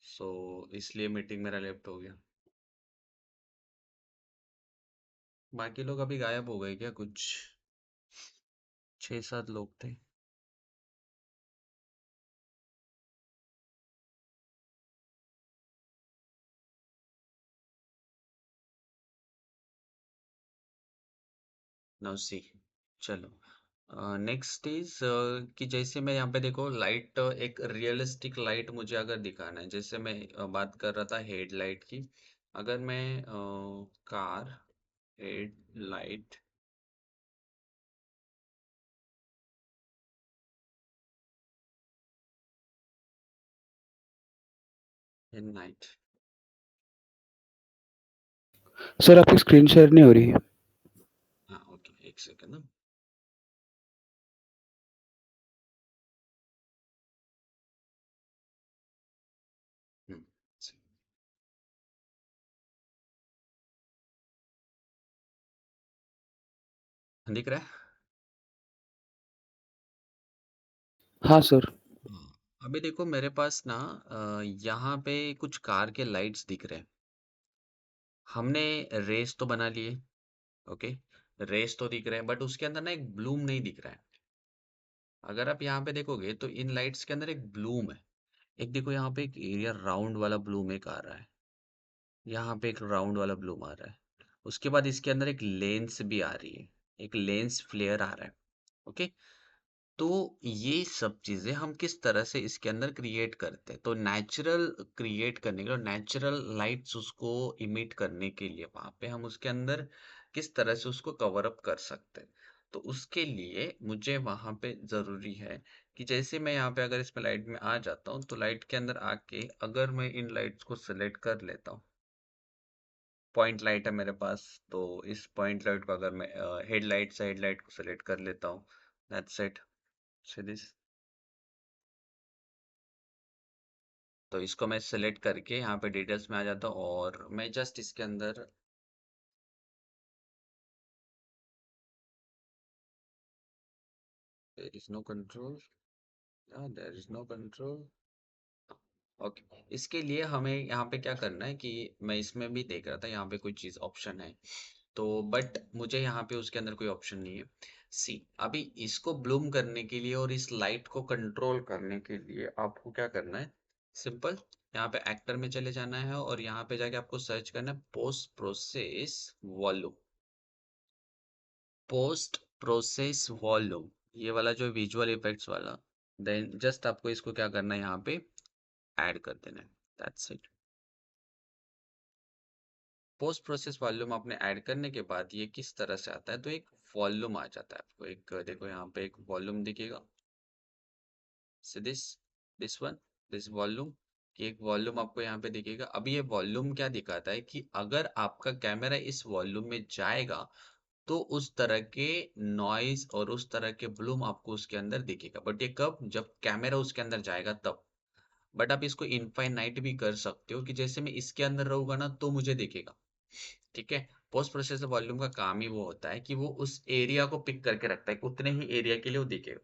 सो इसलिए मीटिंग मेरा लेफ्ट हो गया। बाकी लोग अभी गायब हो गए क्या? कुछ 6-7 लोग थे। नाउ सी, चलो। नेक्स्ट इज कि जैसे मैं यहाँ पे देखो लाइट, एक रियलिस्टिक लाइट मुझे अगर दिखाना है, जैसे मैं बात कर रहा था हेडलाइट की। अगर मैं car headlight in night. Sir आपकी स्क्रीन शेयर नहीं हो रही है। हाँ ओके, एक सेकंड ना। हम्म, दिख रहा है? हाँ सर। हाँ। अभी देखो मेरे पास ना यहाँ पे कुछ कार के लाइट्स दिख रहे हैं। हमने रेस तो बना लिए, ओके। रेस तो दिख रहे हैं, बट उसके अंदर ना एक ब्लूम नहीं दिख रहा है। अगर आप यहाँ पे देखोगे तो इन लाइट्स के अंदर एक ब्लूम है। एक देखो यहाँ पे एक एरिया राउंड वाला ब्लूम एक आ रहा है। यहाँ पे एक राउंड वाला ब्लूम आ रहा है। उसके बाद इसके अंदर एक लेंस भी आ रही है। एक लेंस फ्लेयर आ रहा है। ओके। तो ये सब चीजें हम किस तरह से इसके अंदर क्रिएट करते हैं, तो नेचुरल क्रिएट करने के लिए, नेचुरल लाइट्स उसको इमिट करने के लिए वहां पे हम उसके अंदर किस तरह से उसको कवर अप कर सकते हैं। तो उसके लिए मुझे वहां पे जरूरी है कि जैसे मैं यहाँ पे अगर इसमें लाइट में आ जाता हूँ, तो लाइट के अंदर आके अगर मैं इन लाइट्स को सिलेक्ट कर लेता हूँ, पॉइंट लाइट है मेरे पास, तो इस पॉइंट लाइट को अगर मैं हेडलाइट से हेडलाइट को सिलेक्ट कर लेता हूँ, दैट्स इट। सो दिस, तो इसको मैं सेलेक्ट करके यहाँ पे डिटेल्स में आ जाता हूँ और मैं जस्ट इसके अंदर there is no control, there is no control. Okay, इसके लिए हमें यहाँ पे क्या करना है कि मैं इसमें भी देख रहा था, यहाँ पे कोई चीज ऑप्शन है। तो बट मुझे यहाँ पे उसके अंदर कोई ऑप्शन नहीं है। सी, अभी इसको ब्लूम करने के लिए और इस लाइट को कंट्रोल करने के लिए आपको क्या करना है, सिंपल, यहाँ पे एक्टर में चले जाना है और यहाँ पे जाके आपको सर्च करना है post process volume. Post process volume, ये वाला जो विजुअल इफेक्ट्स वाला, देन जस्ट आपको इसको क्या करना है, यहाँ पे ऐड कर देना है, that's it. Post process volume आपने ऐड करने के बाद ये किस तरह से आता है, तो एक वॉल्यूम आ जाता है आपको, एक देखो यहाँ पे एक वॉल्यूम दिखेगा, से दिस वन, दिस वॉल्यूम, कि एक वॉल्यूम आपको यहाँ पे दिखेगा। अभी ये वॉल्यूम क्या दिखाता है कि अगर आपका कैमरा इस वॉल्यूम में जाएगा तो उस तरह के नॉइज और उस तरह के ब्लूम आपको उसके अंदर दिखेगा, बट ये कब, जब कैमरा उसके अंदर जाएगा तब। बट आप इसको इनफाइनाइट भी कर सकते हो कि जैसे मैं इसके अंदर रहूंगा ना तो मुझे दिखेगा, ठीक है। पोस्ट प्रोसेसर वॉल्यूम का काम ही वो होता है कि वो उस एरिया को पिक करके रखता है, उतने ही एरिया के लिए वो दिखेगा।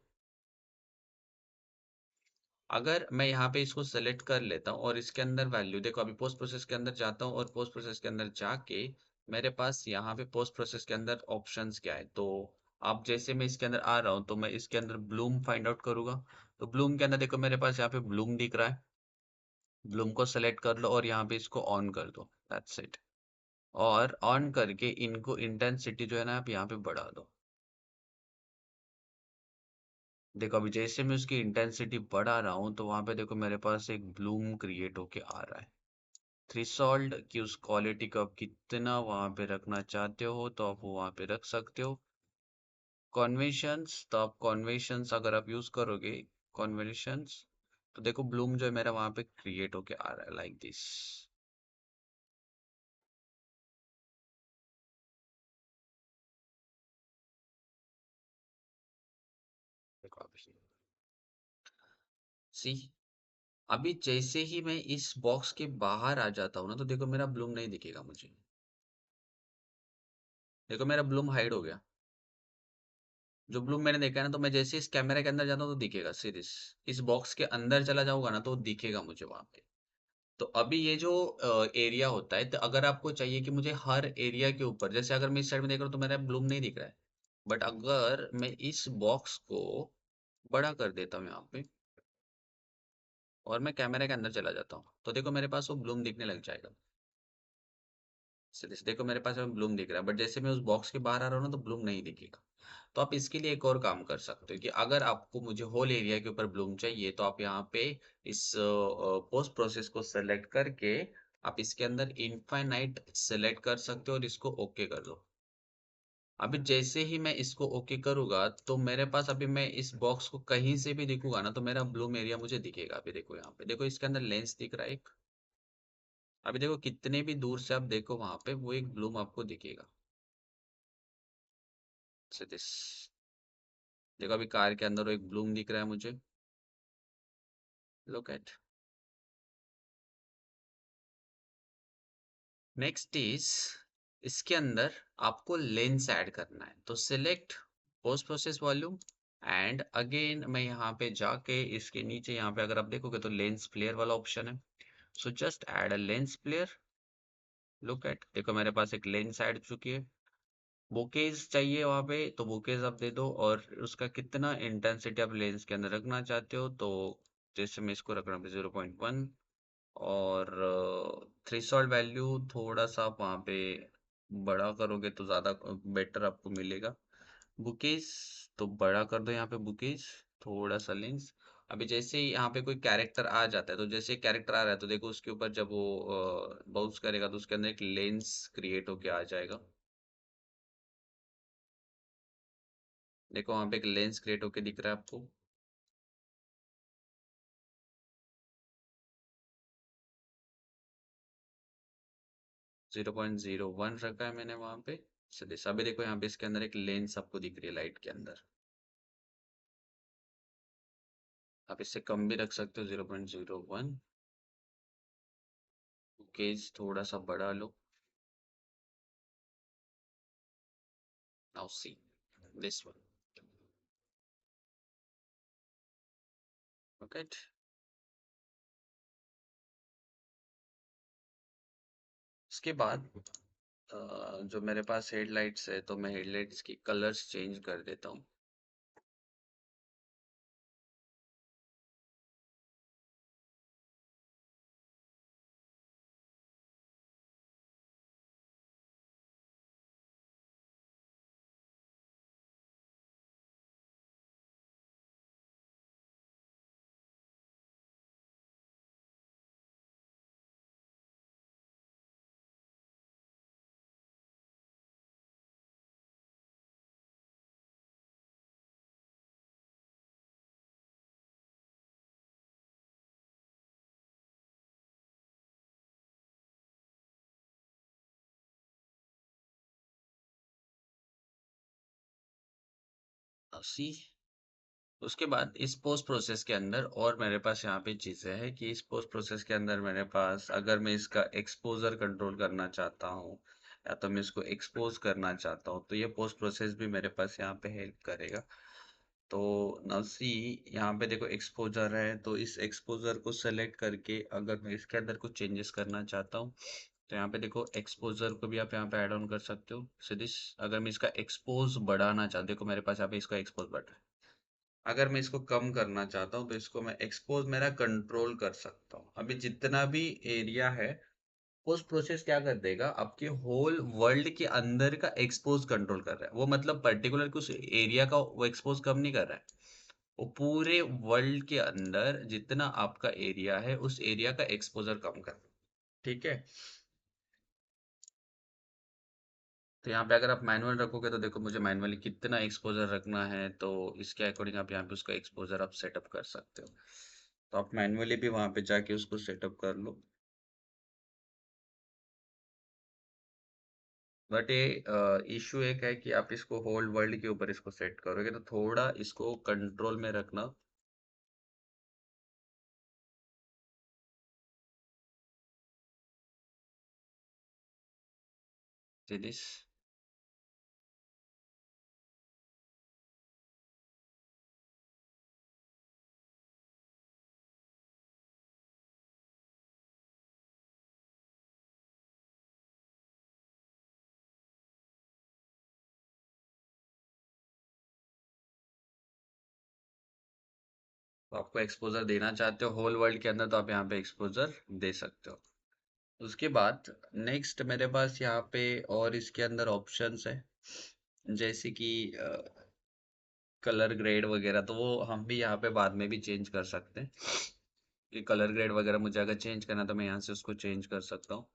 अगर मैं यहाँ पे इसको सेलेक्ट कर लेता हूँ और इसके अंदर वैल्यू देखो, अभी पोस्ट प्रोसेस के अंदर जाता हूँ और पोस्ट प्रोसेस के अंदर जाके मेरे पास यहाँ पे पोस्ट प्रोसेस के अंदर ऑप्शंस क्या है, तो अब जैसे मैं इसके अंदर आ रहा हूँ तो मैं इसके अंदर ब्लूम फाइंड आउट करूंगा। तो ब्लूम के अंदर देखो मेरे पास यहाँ पे ब्लूम दिख रहा है, ब्लूम को सेलेक्ट कर लो और यहाँ पे इसको ऑन कर दो, दैट्स इट। और ऑन करके इनको इंटेंसिटी जो है ना आप यहाँ पे बढ़ा दो। देखो अभी जैसे मैं उसकी इंटेंसिटी बढ़ा रहा हूँ तो वहां पे देखो मेरे पास एक ब्लूम क्रिएट होके आ रहा है। थ्रेशोल्ड की उस क्वालिटी को आप कितना वहां पे रखना चाहते हो तो आप वहां पे रख सकते हो। कॉन्वेंशंस, तो आप कॉन्वेंशंस अगर आप यूज करोगे, कॉन्वेंशंस, तो देखो ब्लूम जो है मेरा वहां पे क्रिएट होके आ रहा है लाइक दिस। देखो अभी सी, अभी जैसे ही मैं इस बॉक्स के बाहर आ जाता हूँ ना तो देखो मेरा ब्लूम नहीं दिखेगा मुझे। देखो मेरा ब्लूम हाइड हो गया, जो ब्लूम मैंने देखा है ना, तो मैं जैसे इस कैमरे के अंदर जाता हूँ तो दिखेगा सीरीज, इस बॉक्स के अंदर चला जाऊंगा ना तो दिखेगा मुझे वहां पे। तो अभी ये जो एरिया होता है, तो अगर आपको चाहिए कि मुझे हर एरिया के ऊपर, जैसे अगर मैं इस साइड में देख रहा हूँ तो मेरा ब्लूम नहीं दिख रहा है, बट अगर मैं इस बॉक्स को बड़ा कर देता हूँ यहाँ पे और मैं कैमरे के अंदर चला जाता हूँ तो देखो मेरे पास वो ब्लूम दिखने लग जाएगा। सीरीज देखो मेरे पास ब्लूम दिख रहा है, बट जैसे मैं उस बॉक्स के बाहर आ रहा हूँ ना तो ब्लूम नहीं दिखेगा। तो आप इसके लिए एक और काम कर सकते हो कि अगर आपको मुझे होल एरिया के ऊपर ब्लूम चाहिए तो आप यहाँ पे इस पोस्ट प्रोसेस को सेलेक्ट करके आप इसके अंदर इनफाइनाइट सेलेक्ट कर सकते हो और इसको ओके कर दो। अभी जैसे ही मैं इसको ओके करूंगा तो मेरे पास, अभी मैं इस बॉक्स को कहीं से भी दिखूंगा ना तो मेरा ब्लूम एरिया मुझे दिखेगा। अभी देखो यहाँ पे, देखो इसके अंदर लेंस दिख रहा है एक, अभी देखो कितने भी दूर से आप देखो वहां पे वो एक ब्लूम आपको दिखेगा। दिस, देखो अभी कार के अंदर वो एक ब्लूम दिख रहा है मुझे, लुक एट। नेक्स्ट इज, इसके अंदर आपको लेंस ऐड करना है तो select post process volume and again मैं यहाँ पे जाके इसके नीचे यहाँ पे अगर आप देखोगे तो लेंस फ्लेयर वाला ऑप्शन है, so just add a lens flare. Look at, देखो मेरे पास एक लेंस ऐड चुकी है। बुकेज चाहिए वहां पे तो बुकेज आप दे दो और उसका कितना इंटेंसिटी आप लेंस के अंदर रखना चाहते हो, तो जैसे मैं इसको रख रहा हूँ 0.1 और थ्रेशोल्ड वैल्यू थोड़ा सा आप वहाँ पे बड़ा करोगे तो ज़्यादा बेटर आपको मिलेगा। बुकेज तो बड़ा कर दो यहाँ पे, बुकेज थोड़ा सा लेंस। अभी जैसे ही यहाँ पे कोई कैरेक्टर आ जाता है तो जैसे कैरेक्टर आ रहा है तो देखो उसके ऊपर जब वो बाउंस करेगा तो उसके अंदर एक लेंस क्रिएट होके आ जाएगा। देखो वहाँ पे एक लेंस क्रिएट होके दिख रहा है आपको। 0.01 रखा है मैंने वहां पे। चलिए अभी देखो यहाँ पे इसके अंदर एक लेंस आपको दिख रही है लाइट के अंदर, आप इससे कम भी रख सकते हो 0.01। केज थोड़ा सा बढ़ा लो, now see this one, okay. इसके बाद जो मेरे पास हेडलाइट्स है तो मैं हेडलाइट्स की कलर्स चेंज कर देता हूँ। सी उसके बाद इस पोस्ट प्रोसेस के अंदर और मेरे पास यहाँ पे चीज़ें हैं कि इस पोस्ट प्रोसेस के अंदर मेरे पास अगर मैं इसका एक्सपोजर कंट्रोल करना चाहता हूँ या तो मैं इसको एक्सपोज करना चाहता हूँ तो ये पोस्ट प्रोसेस भी मेरे पास यहाँ पे हेल्प करेगा। तो नाउ सी यहाँ पे देखो एक्सपोजर है तो इस एक्सपोजर को सेलेक्ट करके अगर मैं इसके अंदर कुछ चेंजेस करना चाहता हूँ तो यहाँ पे देखो एक्सपोजर को भी आप यहाँ पे ऐड ऑन कर सकते हो। सो दिस अगर मैं इसका एक्सपोज बढ़ाना चाहता हूँ, देखो मेरे पास यहाँ पे इसका एक्सपोज बढ़ रहा है। अगर मैं इसको कम करना चाहता हूँ तो इसको मैं एक्सपोज मेरा कंट्रोल कर सकता हूँ। अभी जितना भी एरिया है पोस्ट प्रोसेस क्या कर देगा आपके होल वर्ल्ड के अंदर का एक्सपोज कंट्रोल कर रहा है। वो मतलब पर्टिकुलर कुछ एरिया का वो एक्सपोज कम नहीं कर रहा है, वो पूरे वर्ल्ड के अंदर जितना आपका एरिया है उस एरिया का एक्सपोजर कम कर रहा है। ठीक है। तो यहाँ पे अगर आप मैनुअल रखोगे तो देखो मुझे मैनुअली कितना एक्सपोजर रखना है तो इसके अकॉर्डिंग आप यहाँ पे उसका एक्सपोजर आप सेटअप कर सकते हो। तो आप मैनुअली भी वहाँ पे जाके उसको सेटअप कर लो। बट ये इशू एक है कि आप इसको होल वर्ल्ड के ऊपर इसको सेट करोगे तो थोड़ा इसको कंट्रोल में रखना। दिस तो आपको एक्सपोजर देना चाहते हो होल वर्ल्ड के अंदर तो आप यहाँ पे एक्सपोजर दे सकते हो। उसके बाद नेक्स्ट मेरे पास यहाँ पे और इसके अंदर ऑप्शंस है जैसे कि कलर ग्रेड वगैरह तो वो हम भी यहाँ पे बाद में भी चेंज कर सकते हैं कि कलर ग्रेड वगैरह मुझे अगर चेंज करना है तो मैं यहाँ से उसको चेंज कर सकता हूँ।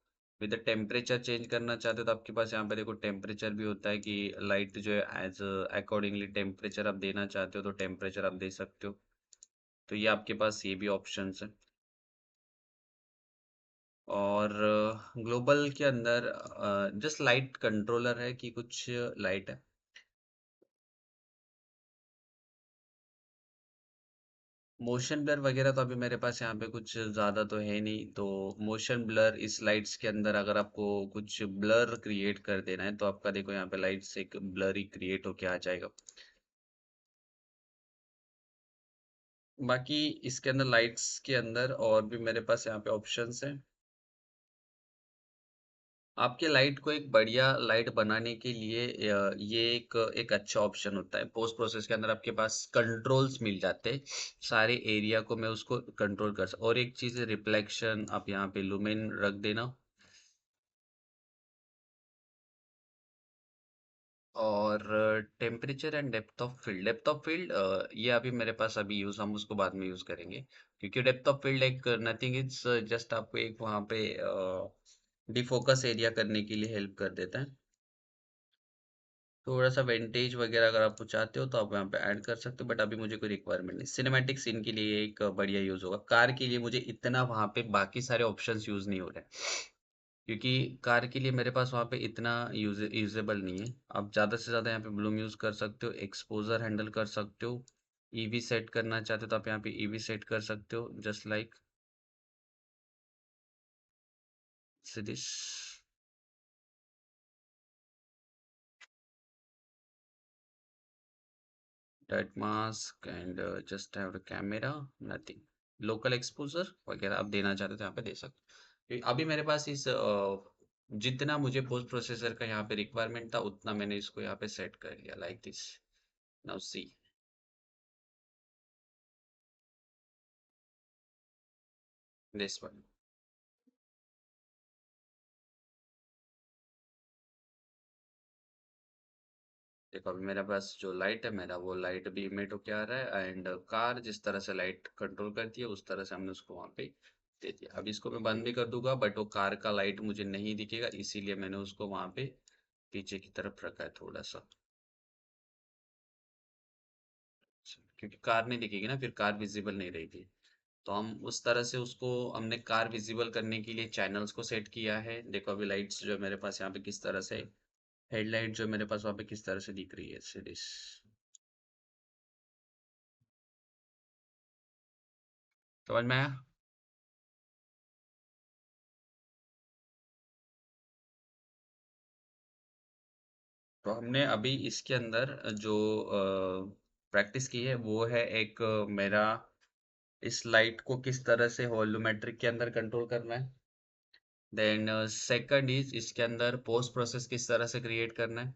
विद टेम्परेचर चेंज करना चाहते हो तो आपके पास यहाँ पे देखो टेम्परेचर भी होता है कि लाइट जो है एज अकॉर्डिंगली टेम्परेचर आप देना चाहते हो तो टेम्परेचर आप दे सकते हो। तो ये आपके पास ये भी ऑप्शंस है। और ग्लोबल के अंदर जस्ट लाइट कंट्रोलर है कि कुछ लाइट है। मोशन ब्लर वगैरह तो अभी मेरे पास यहाँ पे कुछ ज़्यादा तो है नहीं तो मोशन ब्लर इस लाइट्स के अंदर अगर आपको कुछ ब्लर क्रिएट कर देना है तो आपका देखो यहाँ पे लाइट्स एक ब्लर ही क्रिएट होके आ जाएगा। बाकी इसके अंदर लाइट्स के अंदर और भी मेरे पास यहाँ पे ऑप्शंस हैं। आपके लाइट को एक बढ़िया लाइट बनाने के लिए ये एक एक अच्छा ऑप्शन होता है। पोस्ट प्रोसेस के अंदर आपके पास कंट्रोल्स मिल जाते हैं सारे एरिया को मैं उसको कंट्रोल कर सकता। और एक चीज रिफ्लेक्शन आप यहाँ पे लुमेन रख देना। और temperature and depth of field ये अभी मेरे पास अभी यूज हम उसको बाद में यूज करेंगे क्योंकि डेप्थ ऑफ फील्ड एक नथिंग इज जस्ट आपको एक वहाँ पे डिफोकस एरिया करने के लिए हेल्प कर देता है। थोड़ा सा वेंटेज वगैरह अगर आप चाहते हो तो आप यहाँ पे ऐड कर सकते हो बट अभी मुझे कोई रिक्वायरमेंट नहीं। सिनेमैटिक सीन के लिए एक बढ़िया यूज होगा। कार के लिए मुझे इतना वहाँ पे बाकी सारे ऑप्शंस यूज नहीं हो रहे क्योंकि कार के लिए मेरे पास वहाँ पे इतना यूजेबल नहीं है। आप ज़्यादा से ज़्यादा यहाँ पे ब्लूम यूज़ कर सकते हो, एक्सपोजर हैंडल कर सकते हो, ईवी सेट करना चाहते हो तो आप यहाँ पे ईवी सेट कर सकते हो just like this that mask and just have the camera nothing local exposure वगैरह आप देना चाहते हो तो यहाँ पे दे सकते हो। अभी मेरे पास इस जितना मुझे पोस्ट प्रोसेसर का यहाँ पे रिक्वायरमेंट था उतना मैंने इसको यहाँ पे सेट कर लिया like this. Now see. This one. देखो अभी मेरे पास जो लाइट है मेरा वो लाइट भी इमिट होके आ रहा है एंड कार जिस तरह से लाइट कंट्रोल करती है उस तरह से हमने उसको वहां पे दे दिया। अब इसको मैं बंद भी कर दूंगा बट वो कार का लाइट मुझे नहीं दिखेगा इसीलिए मैंने उसको वहां पे पीछे की तरफ रखा है थोड़ा सा। क्योंकि कार नहीं दिखेगी ना फिर कार विजिबल नहीं रहेगी। तो हम उस तरह से उसको हमने कार विजिबल करने के लिए चैनल्स को सेट किया है। देखो अभी लाइट्स जो है मेरे पास यहाँ पे किस तरह से हेडलाइट जो है मेरे पास वहाँ पे किस तरह से दिख रही है सीरीज। समझ में आया? तो हमने अभी इसके अंदर जो प्रैक्टिस की है वो है एक मेरा इस लाइट को किस तरह से वॉल्यूमेट्रिक के अंदर कंट्रोल करना है। देन सेकंड इज इसके अंदर पोस्ट प्रोसेस किस तरह से क्रिएट करना है।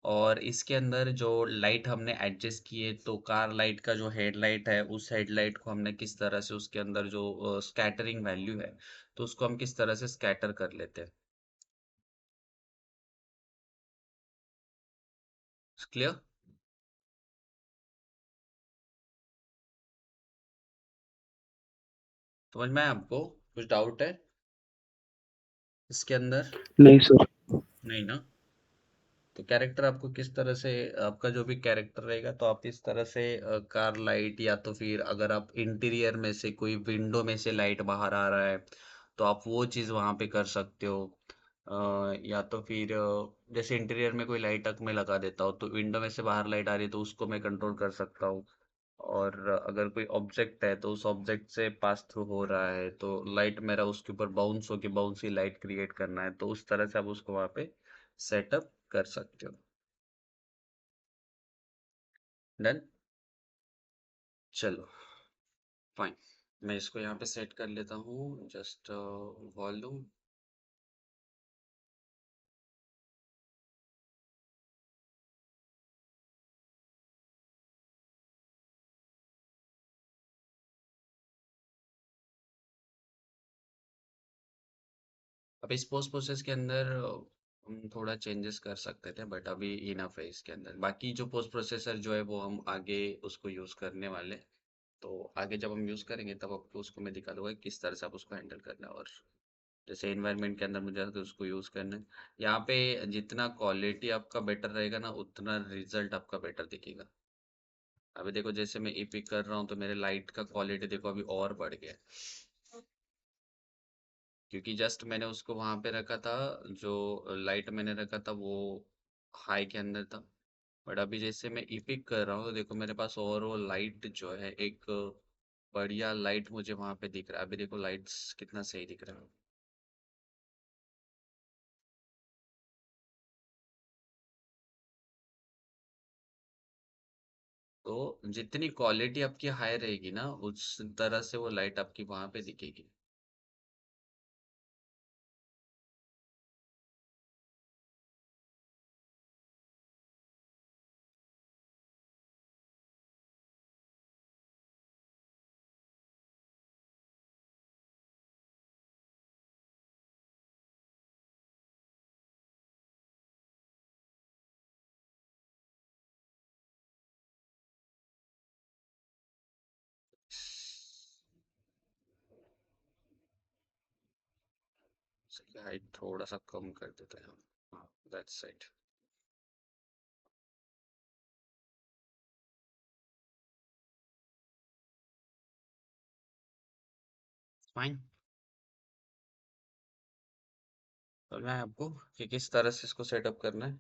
और इसके अंदर जो लाइट हमने एडजस्ट किए तो कार लाइट का जो हेडलाइट है उस हेडलाइट को हमने किस तरह से उसके अंदर जो स्कैटरिंग वैल्यू है तो उसको हम किस तरह से स्कैटर कर लेते हैं। क्लियर? समझ में आया आपको? कुछ डाउट है इसके अंदर? नहीं सर। नहीं ना? तो कैरेक्टर आपको किस तरह से आपका जो भी कैरेक्टर रहेगा तो आप इस तरह से कार लाइट या तो फिर अगर आप इंटीरियर में से कोई विंडो में से लाइट बाहर आ रहा है तो आप वो चीज़ वहाँ पे कर सकते हो। या तो फिर जैसे इंटीरियर में कोई लाइट मैं लगा देता हूँ तो विंडो में से बाहर लाइट आ रही है तो उसको मैं कंट्रोल कर सकता हूँ। और अगर कोई ऑब्जेक्ट है तो उस ऑब्जेक्ट से पास थ्रू हो रहा है तो लाइट मेरा उसके ऊपर बाउंस होके बाउंसी लाइट क्रिएट करना है तो उस तरह से आप उसको वहाँ पे सेटअप कर सकते हो। डन। चलो फाइन। मैं इसको यहाँ पे सेट कर लेता हूँ जस्ट वॉल्यूम। अब इस पोस्ट प्रोसेस के अंदर हम थोड़ा चेंजेस कर सकते थे बट अभी इनफ है इसके अंदर। बाकी जो पोस्ट प्रोसेसर जो है वो हम आगे उसको यूज़ करने वाले। तो आगे जब हम यूज़ करेंगे तब आपको उसको मैं दिखा दूंगा कि किस तरह से आप उसको हैंडल करना है। और जैसे एनवायरनमेंट के अंदर मुझे तो उसको यूज़ करना है। यहाँ पे जितना क्वालिटी आपका बेटर रहेगा ना उतना रिजल्ट आपका बेटर दिखेगा। अभी देखो जैसे मैं ई पिक कर रहा हूँ तो मेरे लाइट का क्वालिटी देखो अभी और बढ़ गया है। क्योंकि जस्ट मैंने उसको वहां पे रखा था जो लाइट मैंने रखा था वो हाई के अंदर था। बट अभी जैसे मैं ई पिक कर रहा हूँ तो देखो मेरे पास और वो लाइट जो है एक बढ़िया लाइट मुझे वहां पे दिख रहा है। अभी देखो लाइट्स कितना सही दिख रहा है। तो जितनी क्वालिटी आपकी हाई रहेगी ना उस तरह से वो लाइट आपकी वहां पे दिखेगी। हाइट थोड़ा सा कम कर देते हैं। हाँ दैट्स इट। फाइन। करना है आपको कि किस तरह से इसको सेटअप करना है।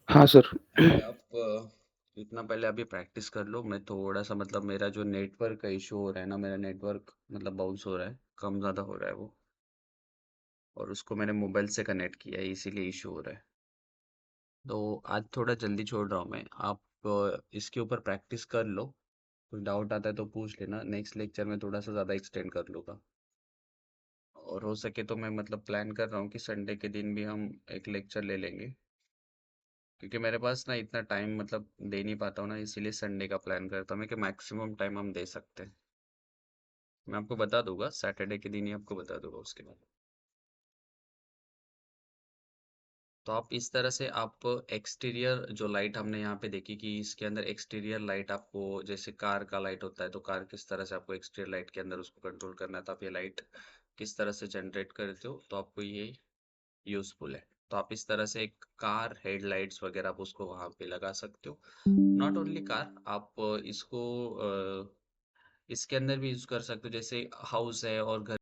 हाँ सर। पहले आप इतना पहले अभी प्रैक्टिस कर लो। मैं थोड़ा सा मतलब मेरा जो नेटवर्क का इशू हो रहा है ना मेरा नेटवर्क मतलब बाउंस हो रहा है कम ज़्यादा हो रहा है वो। और उसको मैंने मोबाइल से कनेक्ट किया है इसीलिए इशू हो रहा है। तो आज थोड़ा जल्दी छोड़ रहा हूँ मैं। आप इसके ऊपर प्रैक्टिस कर लो। कोई डाउट आता है तो पूछ लेना, नेक्स्ट लेक्चर में थोड़ा सा ज़्यादा एक्सटेंड कर लूँगा। और हो सके तो मैं मतलब प्लान कर रहा हूँ कि संडे के दिन भी हम एक लेक्चर ले लेंगे, क्योंकि मेरे पास ना इतना टाइम मतलब दे नहीं पाता हूँ ना, इसीलिए संडे का प्लान करता हूँ मैं कि मैक्सिमम टाइम हम दे सकते हैं। मैं आपको बता दूंगा, सैटरडे के दिन ही आपको बता दूंगा उसके बाद। तो आप इस तरह से आप एक्सटीरियर जो लाइट हमने यहाँ पे देखी कि इसके अंदर एक्सटीरियर लाइट आपको, जैसे कार का लाइट होता है तो कार किस तरह से आपको एक्सटीरियर लाइट के अंदर उसको कंट्रोल करना है, तो आप ये लाइट किस तरह से जनरेट करते हो, तो आपको ये यूजफुल है। तो आप इस तरह से एक कार हेडलाइट्स वगैरह आप उसको वहां पे लगा सकते हो। नॉट ओनली कार, आप इसको इसके अंदर भी यूज कर सकते हो, जैसे हाउस है और घर